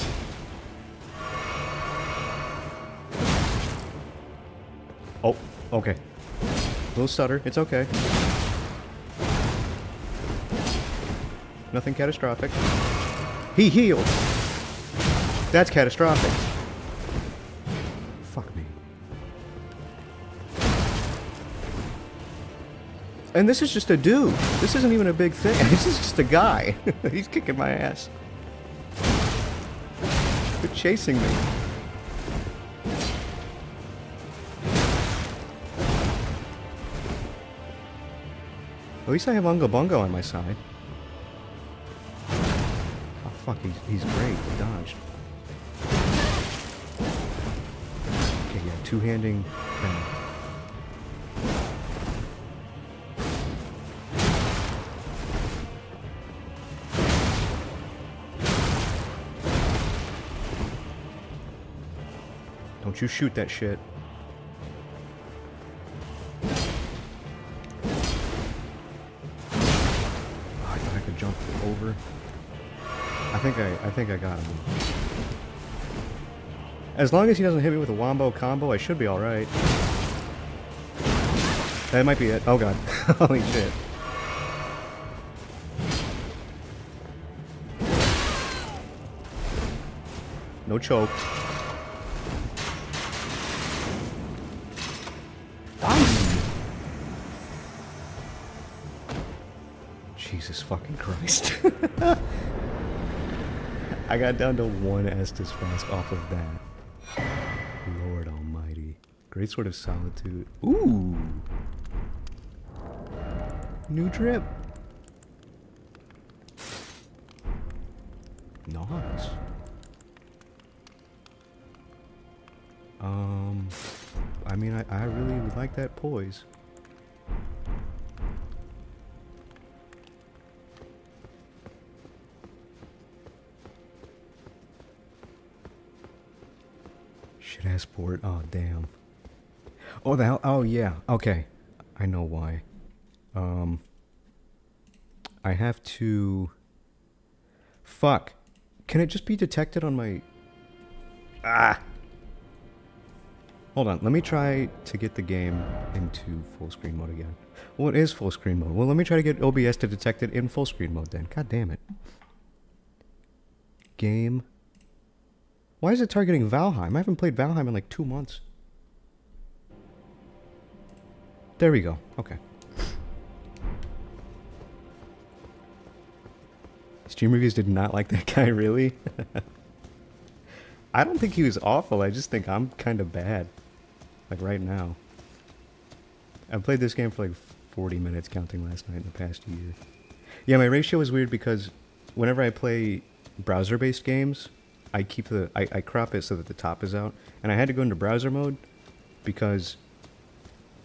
Oh, okay. A little stutter, it's okay. Nothing catastrophic. He healed! That's catastrophic. Fuck me. And this is just a dude. This isn't even a big thing. This is just a guy. He's kicking my ass. Quit chasing me. At least I have Unga Bunga on my side. Oh fuck, he's great. He dodged. Okay, yeah, two-handing bang. Don't you shoot that shit. Jump over. I think I got him. As long as he doesn't hit me with a wombo combo, I should be all right. That might be it. Oh god. Holy shit. No choke. Jesus fucking Christ. I got down to one Estus Flask off of that. Lord almighty. Great Sword of Solitude. Ooh! New drip. Nice. I mean, I really would like that poise. Shit ass port. Oh damn. Oh the hell. Oh yeah. Okay. I know why. I have to. Fuck. Can it just be detected on my? Ah. Hold on. Let me try to get the game into full screen mode again. Well, it is full screen mode. Well, let me try to get OBS to detect it in full screen mode then. God damn it. Game. Why is it targeting Valheim? I haven't played Valheim in like 2 months. There we go. Okay. Steam reviews did not like that guy, really? I don't think he was awful. I just think I'm kind of bad. Like right now. I played this game for like 40 minutes counting last night in the past year. Yeah, my ratio is weird because whenever I play browser-based games, I keep the I crop it so that the top is out, and I had to go into browser mode because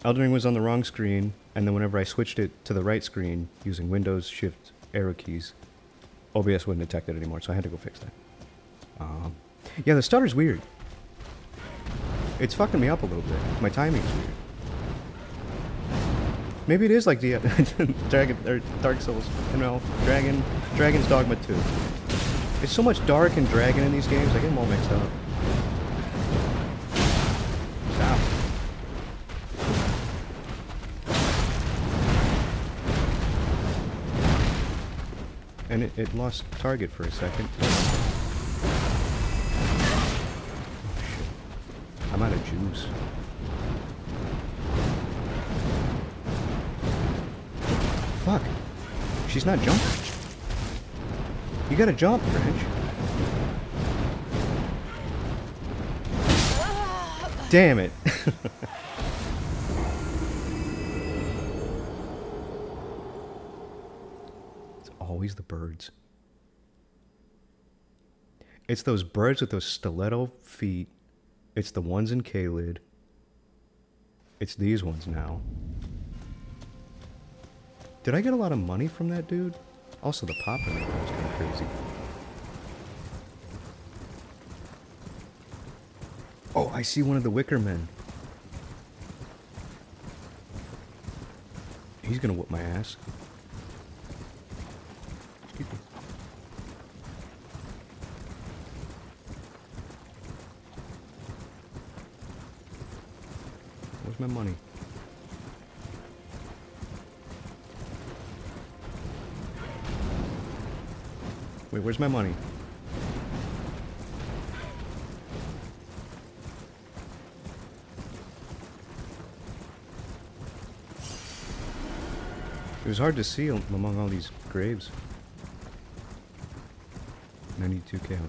Elden Ring was on the wrong screen, and then whenever I switched it to the right screen using Windows Shift arrow keys, OBS wouldn't detect it anymore, so I had to go fix that. Yeah, the stutter's weird. It's fucking me up a little bit. My timing's weird. Maybe it is like the Dragon or Dark Souls. You know, Dragon's Dogma 2. There's so much dark and dragon in these games. I get them all mixed up. Stop. And it lost target for a second. Oh shit. I'm out of juice. Fuck. She's not jumping. You gotta jump, French. Damn it. It's always the birds. It's those birds with those stiletto feet. It's the ones in K-Lid. It's these ones now. Did I get a lot of money from that dude? Also, the pop in that was kind of crazy. Oh, I see one of the Wicker Men. He's gonna whoop my ass. Excuse me. Where's my money? Wait, where's my money? It was hard to see among all these graves. 92k, okay.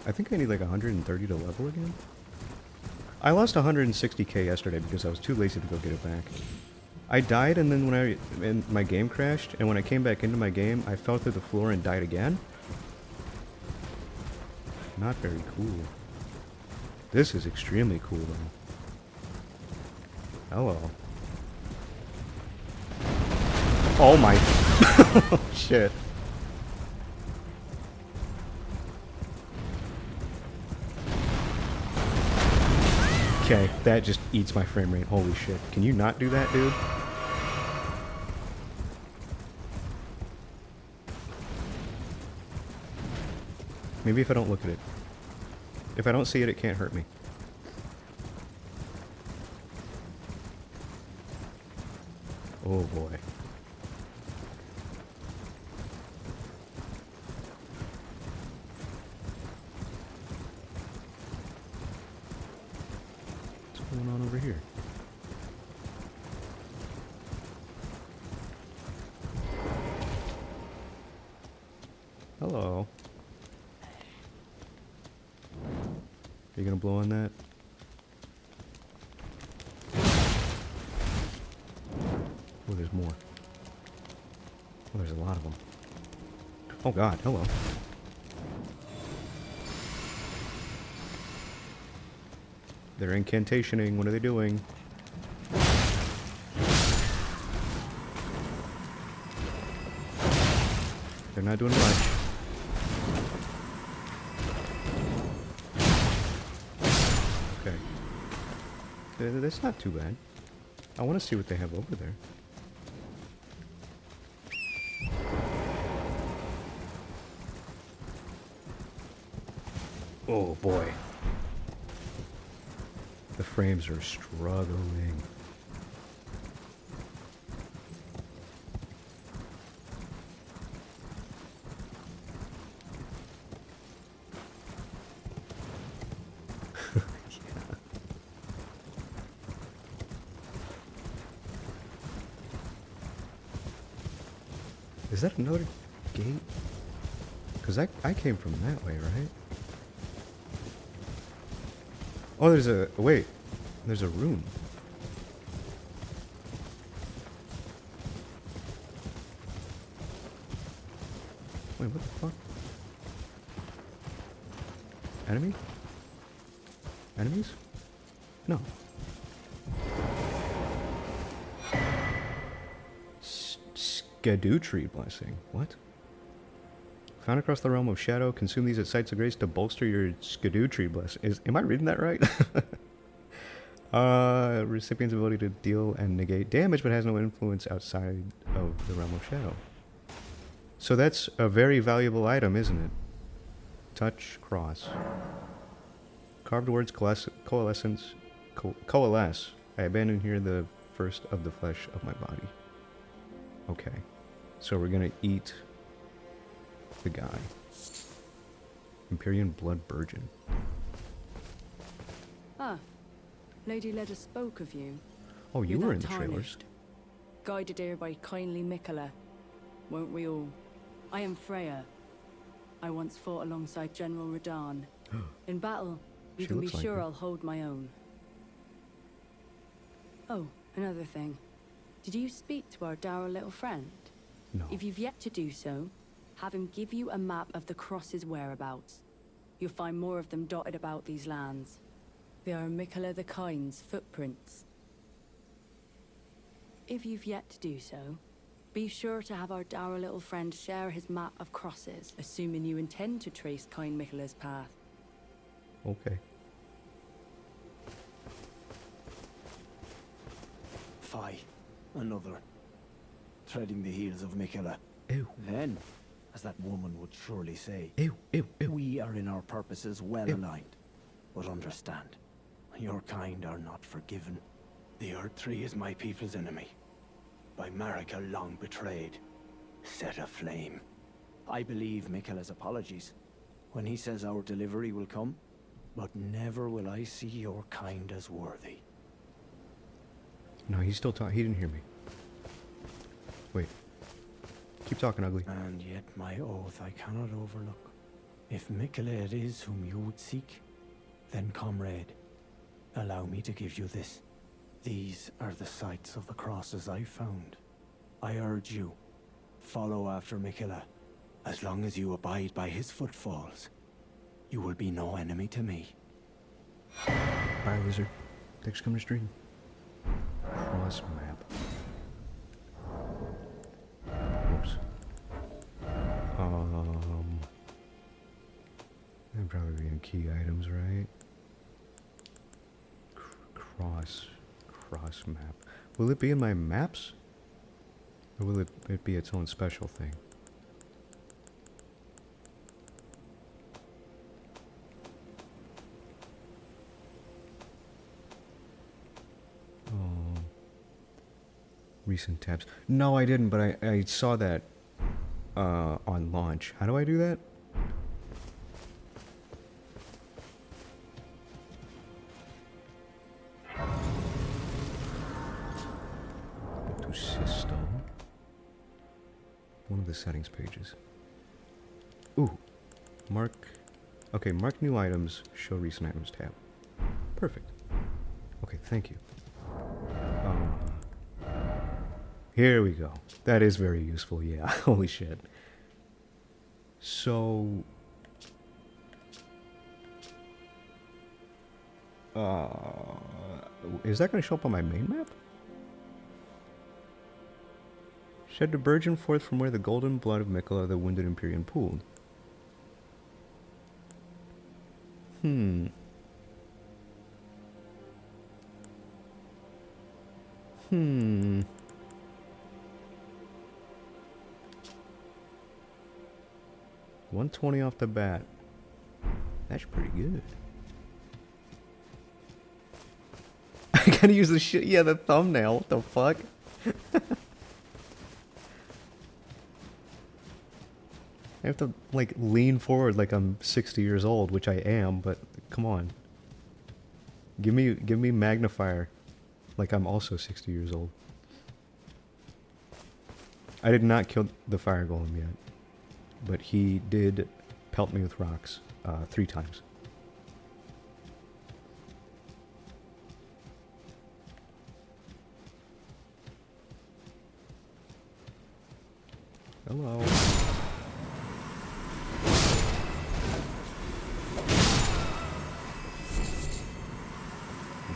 I think I need like 130 to level again. I lost 160k yesterday because I was too lazy to go get it back. I died and then when my game crashed, and when I came back into my game, I fell through the floor and died again. Not very cool. This is extremely cool though. Hello. Oh my... shit. Okay, that just eats my frame rate. Holy shit. Can you not do that, dude? Maybe if I don't look at it. If I don't see it, it can't hurt me. Oh boy. What's going on over here? Hello. Are you gonna blow on that? Oh, there's more. Oh, there's a lot of them. Oh god, hello. They're incantationing. What are they doing? They're not doing much. Okay. That's not too bad. I want to see what they have over there. Oh boy. The frames are struggling. Is that another gate? Because I came from that way, right? Oh, there's a... wait. There's a room. Wait, what the fuck? Enemy? Enemies? No. Skadoo tree blessing. What? Found across the realm of shadow. Consume these at sites of grace to bolster your Skadoo tree blessing. Am I reading that right? Recipient's ability to deal and negate damage, but has no influence outside of the realm of shadow. So that's a very valuable item, isn't it? Touch cross. Carved words coalesce. I abandon here the first of the flesh of my body. Okay. So we're gonna eat the guy. Empyrean Blood Virgin. Ah, Lady Leda spoke of you. Oh, you You're were that in the trailers. tarnished, guided here by kindly Mikola. Won't we all? I am Freya. I once fought alongside General Radahn. In battle, you She can be looks like sure her. I'll hold my own. Oh, another thing. Did you speak to our dour little friend? No. If you've yet to do so, have him give you a map of the Cross's whereabouts. You'll find more of them dotted about these lands. They are Mikola the Kind's footprints. If you've yet to do so, be sure to have our dour little friend share his map of crosses, assuming you intend to trace kind Mikola's path. Okay. Fie, another. Treading the heels of Mikola. Ew. Then, as that woman would surely say, Ew, ew, ew. we are in our purposes well Ew. aligned. But understand, your kind are not forgiven. The Earth Tree is my people's enemy. By Marika long betrayed, set aflame. I believe Mikola's apologies when he says our delivery will come, but never will I see your kind as worthy. No, he's still talking. He didn't hear me. Wait. Keep talking, ugly. And yet my oath I cannot overlook. If Mikola it is whom you would seek, then comrade, allow me to give you this. These are the sites of the crosses I found. I urge you, follow after Mikola. As long as you abide by his footfalls, you will be no enemy to me. Bye, lizard. Thanks for coming to stream. Cross map. Whoops. That'd probably be in key items, right? Cross map. Will it be in my maps? Or will it be its own special thing? Oh. Recent tabs. No, I didn't, but I saw that on launch. How do I do that? Go to system. One of the settings pages. Ooh. Mark. Okay, mark new items, show recent items tab. Perfect. Okay, thank you. Here we go. That is very useful, yeah. Holy shit. So... is that going to show up on my main map? Shed the burgeon forth from where the golden blood of Mikola, the wounded Empyrean, pooled. Hmm. 120 off the bat. That's pretty good. I gotta use the shit. Yeah, the thumbnail. What the fuck? I have to, like, lean forward like I'm 60 years old, which I am, but come on. Give me magnifier like I'm also 60 years old. I did not kill the fire golem yet, but he did pelt me with rocks 3 times. Hello.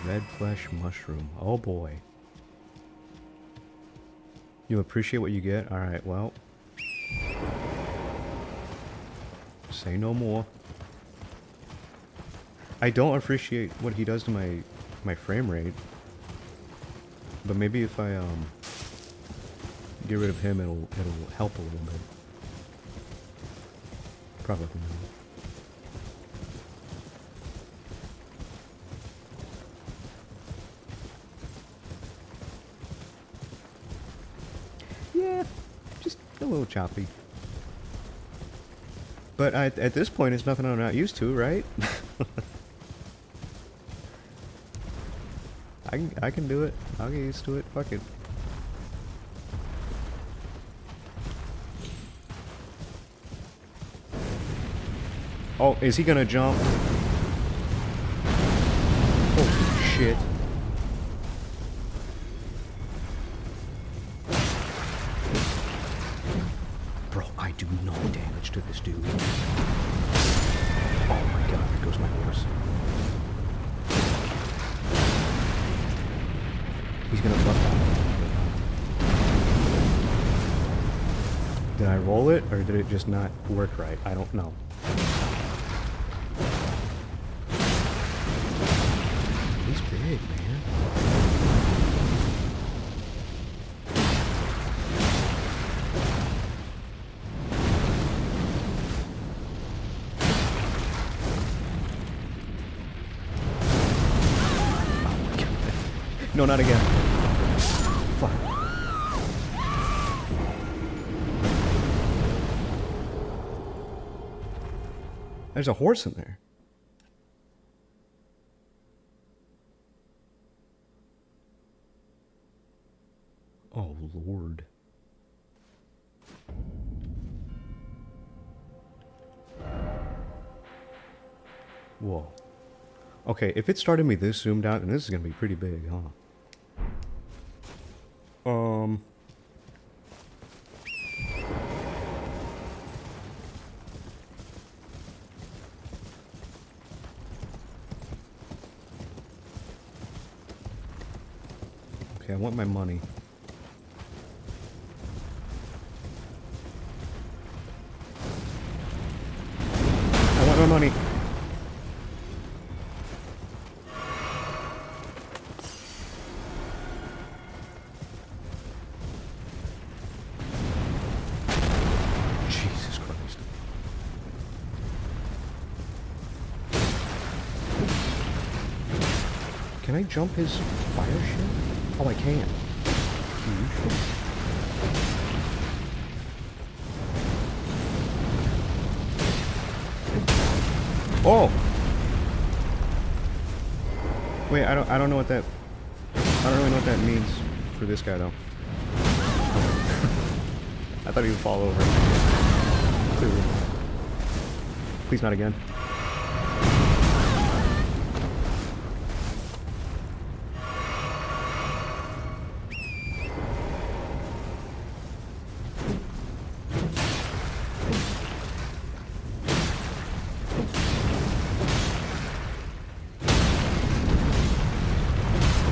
Red flesh mushroom. Oh boy. You appreciate what you get? Alright, well. Say no more. I don't appreciate what he does to my my frame rate. But maybe if I get rid of him, it'll help a little bit. Probably not. Yeah, just a little choppy. But at this point, it's nothing I'm not used to, right? I can do it. I'll get used to it. Fuck it. Oh, is he gonna jump? Holy shit. Bro, I do no damage to this dude. Oh my god, there goes my horse. He's gonna fuck up. Did I roll it, or did it just not work right? I don't know. He's big, man. Oh my god. No, not again. Fuck. There's a horse in there. Oh, Lord. Whoa. Okay, if it started me this zoomed out, then this is gonna be pretty big, huh? Okay, I want my money. I want my money. Jesus Christ. Can I jump his fire ship? Oh, I can. Oh! Wait, I don't know what that... I don't really know what that means for this guy, though. I thought he would fall over. Clearly. Please not again.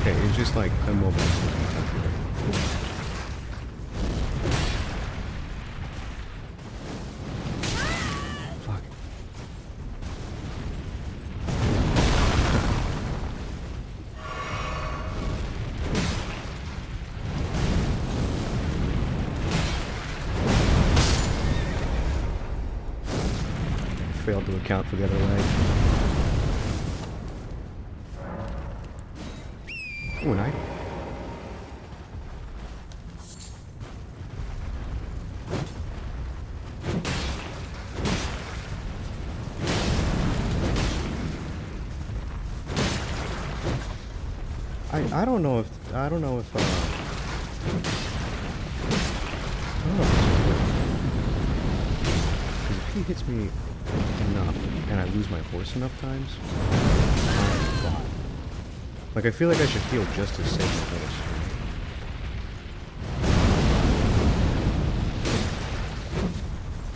Okay, it's just like immobile. Fuck. Failed to account for the other leg. Oh, an item. I don't know if I don't know if I don't know because if he hits me enough and I lose my horse enough times, I'm gone. Like, I feel like I should heal just to save my horse.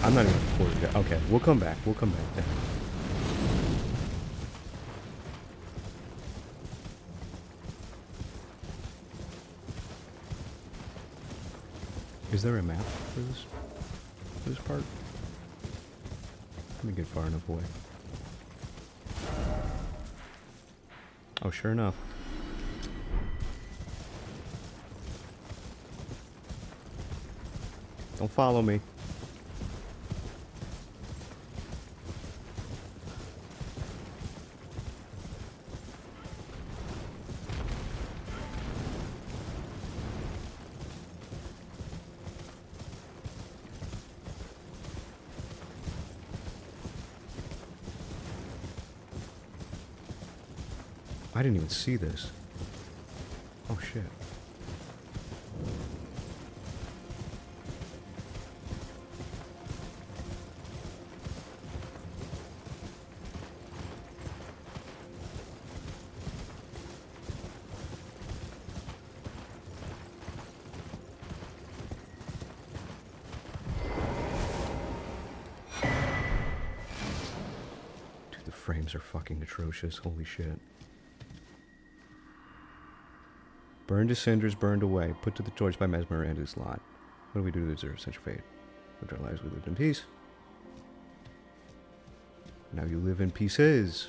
I'm not even forward yet. Okay, we'll come back. We'll come back then. Is there a map for this part? Let me get far enough away. Oh, sure enough. Don't follow me. I didn't even see this. Oh shit. Dude, the frames are fucking atrocious. Holy shit. Burned to cinders, burned away. Put to the torch by Mesmer and his lot. What do we do to deserve such a fate? Lived our lives, we lived in peace. Now you live in pieces.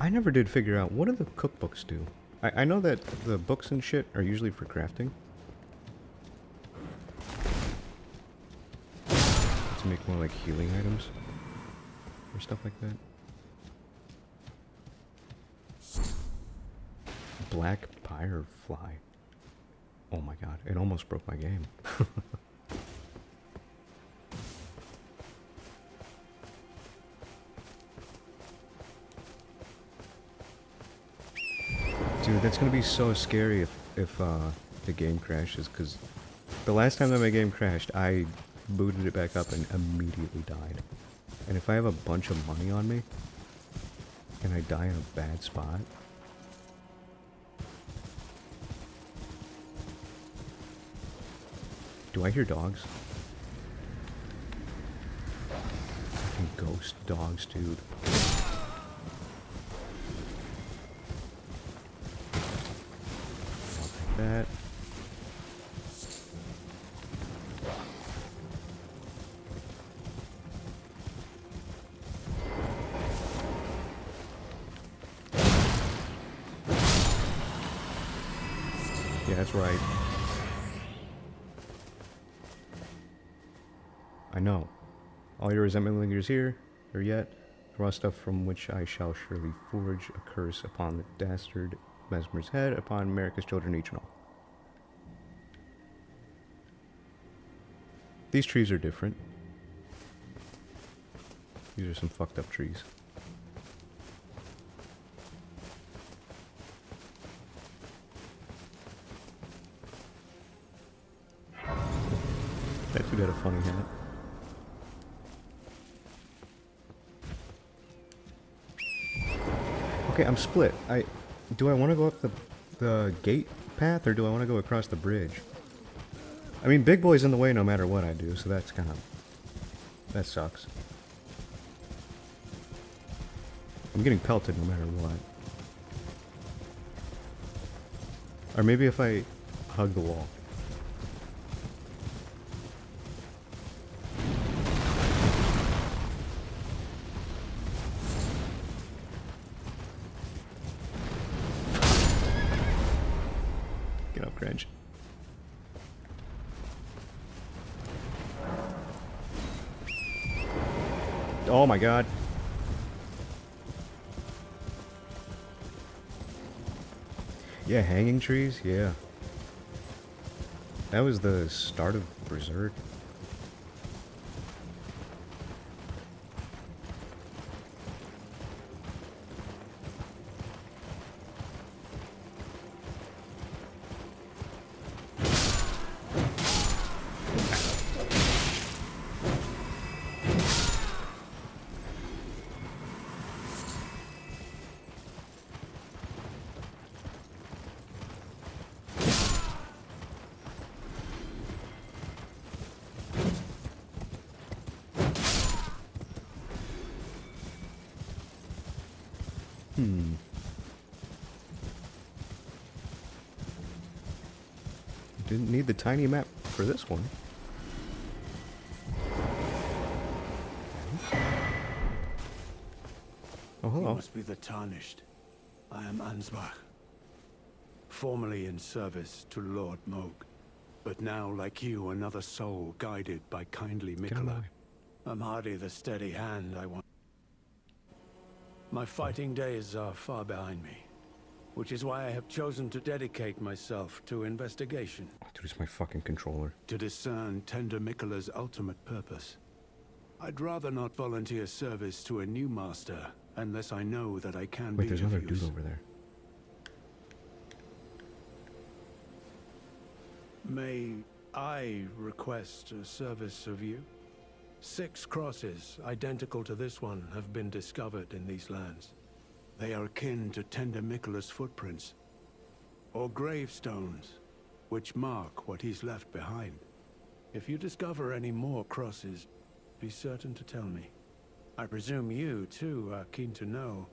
I never did figure out, what do the cookbooks do? I know that the books and shit are usually for crafting. To make more like healing items. Or stuff like that. Black firefly. Oh my god, it almost broke my game. Dude, that's gonna be so scary if the game crashes, because the last time that my game crashed, I booted it back up and immediately died. And if I have a bunch of money on me, and I die in a bad spot... Do I hear dogs? Fucking ghost dogs, dude. That. Yeah, that's right. I know. All your resentment lingers here, or yet, the raw stuff from which I shall surely forge a curse upon the dastard Mesmer's head, upon America's children each and all. These trees are different. These are some fucked up trees. That dude had a funny hat. Okay, I'm split. Do I want to go up the gate path, or do I want to go across the bridge? I mean, Big Boy's in the way no matter what I do, so that's kind of... That sucks. I'm getting pelted no matter what. Or maybe if I hug the wall. Get up, Cringe. Oh my god. Yeah, hanging trees? Yeah. That was the start of Berserk. Didn't need the tiny map for this one. Oh, You hello. must be the Tarnished. I am Ansbach. Formerly in service to Lord Moog, but now, like you, another soul guided by kindly Get out of my Mikola. way. I'm hardly the steady hand I want. My fighting days are far behind me, which is why I have chosen to dedicate myself to investigation, Oh, dude, it's my fucking controller. to discern Tender Mikola's ultimate purpose. I'd rather not volunteer service to a new master unless I know that I can Wait, be there's of another use. dude over there. May I request a service of you? 6 crosses, identical to this one, have been discovered in these lands. They are akin to Tender Mikola's footprints, or gravestones, which mark what he's left behind. If you discover any more crosses, be certain to tell me. I presume you, too, are keen to know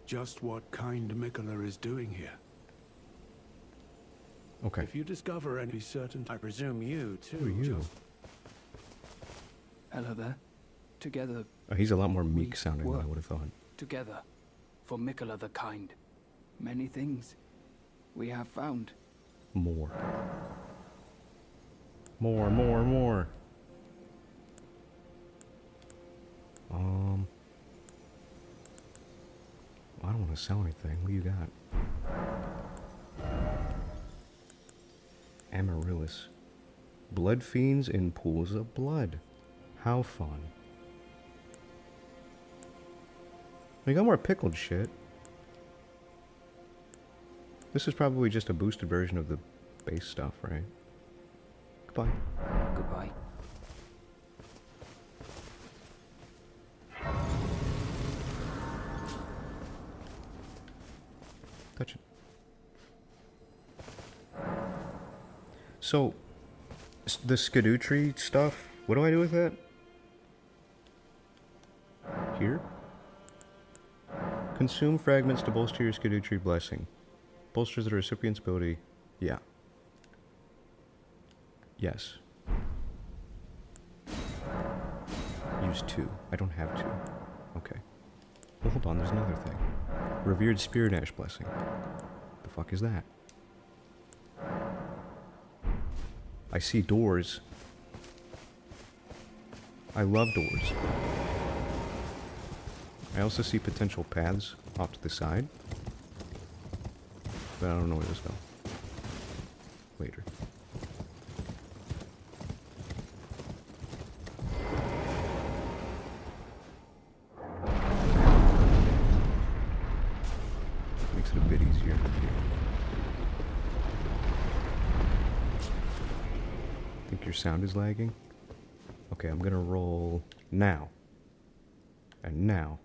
just what kind Mikola is doing here. Okay. If you discover any, be certain. I presume you, too, Who are you? just Hello there. Together, Oh, he's a lot more We meek sounding than I work. would have thought. together, for Mikola the Kind. Many things we have found. More. More. I don't want to sell anything. What do you got? Amaryllis. Blood fiends in pools of blood. How fun. We got more pickled shit. This is probably just a boosted version of the base stuff, right? Goodbye. Goodbye. Touch it. So, the Skadutri stuff, what do I do with that? Here? Consume fragments to bolster your Skadutri blessing. Bolsters the recipient's ability. Yeah. Yes. Use 2. I don't have 2. Okay. Well, hold on, there's another thing. Revered Spirit Ash Blessing. The fuck is that? I see doors. I love doors. I also see potential paths off to the side. But I don't know where those go. Later. Makes it a bit easier. Think your sound is lagging? Okay, I'm gonna roll now. And now.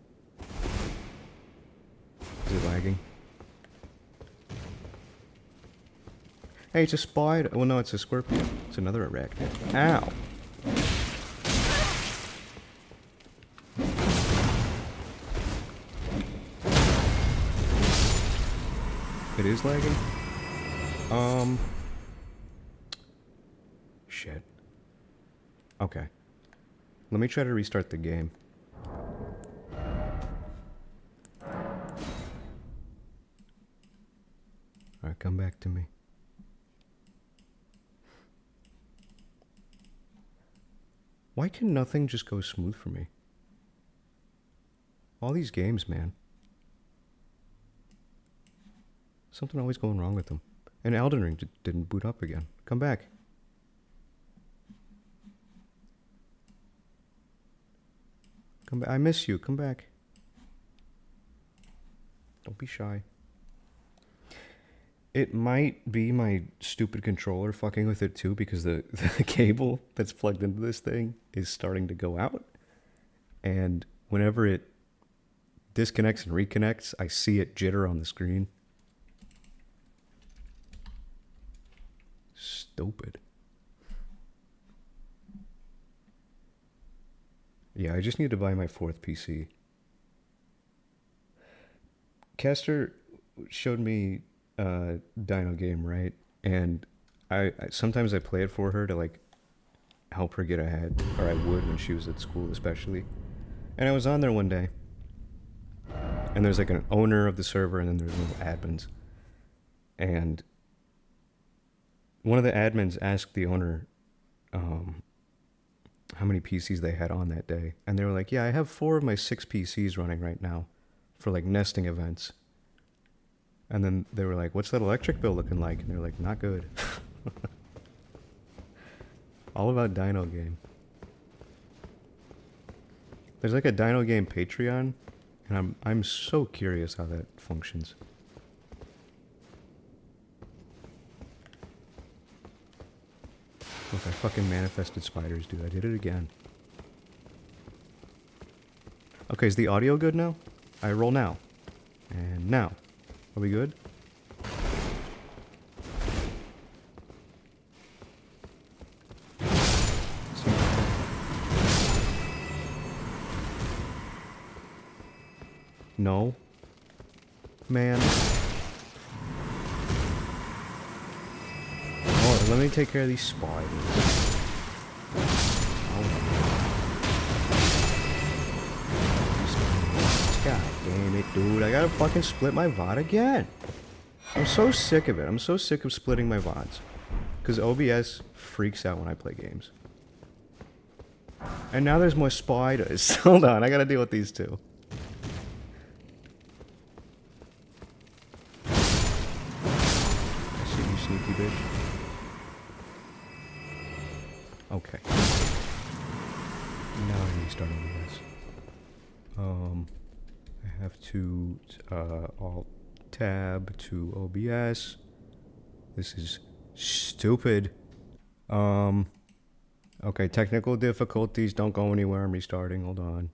Is it lagging? Hey, it's a spider. Well, no, it's a scorpion. It's another arachnid. Ow! It is lagging? Shit. Okay. Let me try to restart the game. Alright, come back to me. Why can nothing just go smooth for me? All these games, man. Something always going wrong with them. And Elden Ring didn't boot up again. Come back. Come back. I miss you. Come back. Don't be shy. It might be my stupid controller fucking with it too, because the cable that's plugged into this thing is starting to go out. And whenever it disconnects and reconnects, I see it jitter on the screen. Stupid. Yeah, I just need to buy my 4th PC. Caster showed me Dino Game, right? And Sometimes I play it for her to like help her get ahead, or I would when she was at school especially. And I was on there one day, and there's like an owner of the server, and then there's little admins. And one of the admins asked the owner how many PCs they had on that day, and they were like, "Yeah, I have 4 of my 6 PCs running right now for like nesting events." And then they were like, "What's that electric bill looking like?" And they were like, "Not good." All about Dino Game. There's like a Dino Game Patreon, and I'm so curious how that functions. Look, I fucking manifested spiders, dude. I did it again. Okay, is the audio good now? I roll now. And now. Are we good? No. Man. Oh, let me take care of these spiders. God damn it, dude. I gotta fucking split my VOD again. I'm so sick of it. I'm so sick of splitting my VODs. Because OBS freaks out when I play games. And now there's more spiders. Hold on, I gotta deal with these two. I see you, sneaky bitch. Okay. Now I restart OBS. I have to Alt Tab to OBS. This is stupid. Okay, technical difficulties. Don't go anywhere. I'm restarting. Hold on.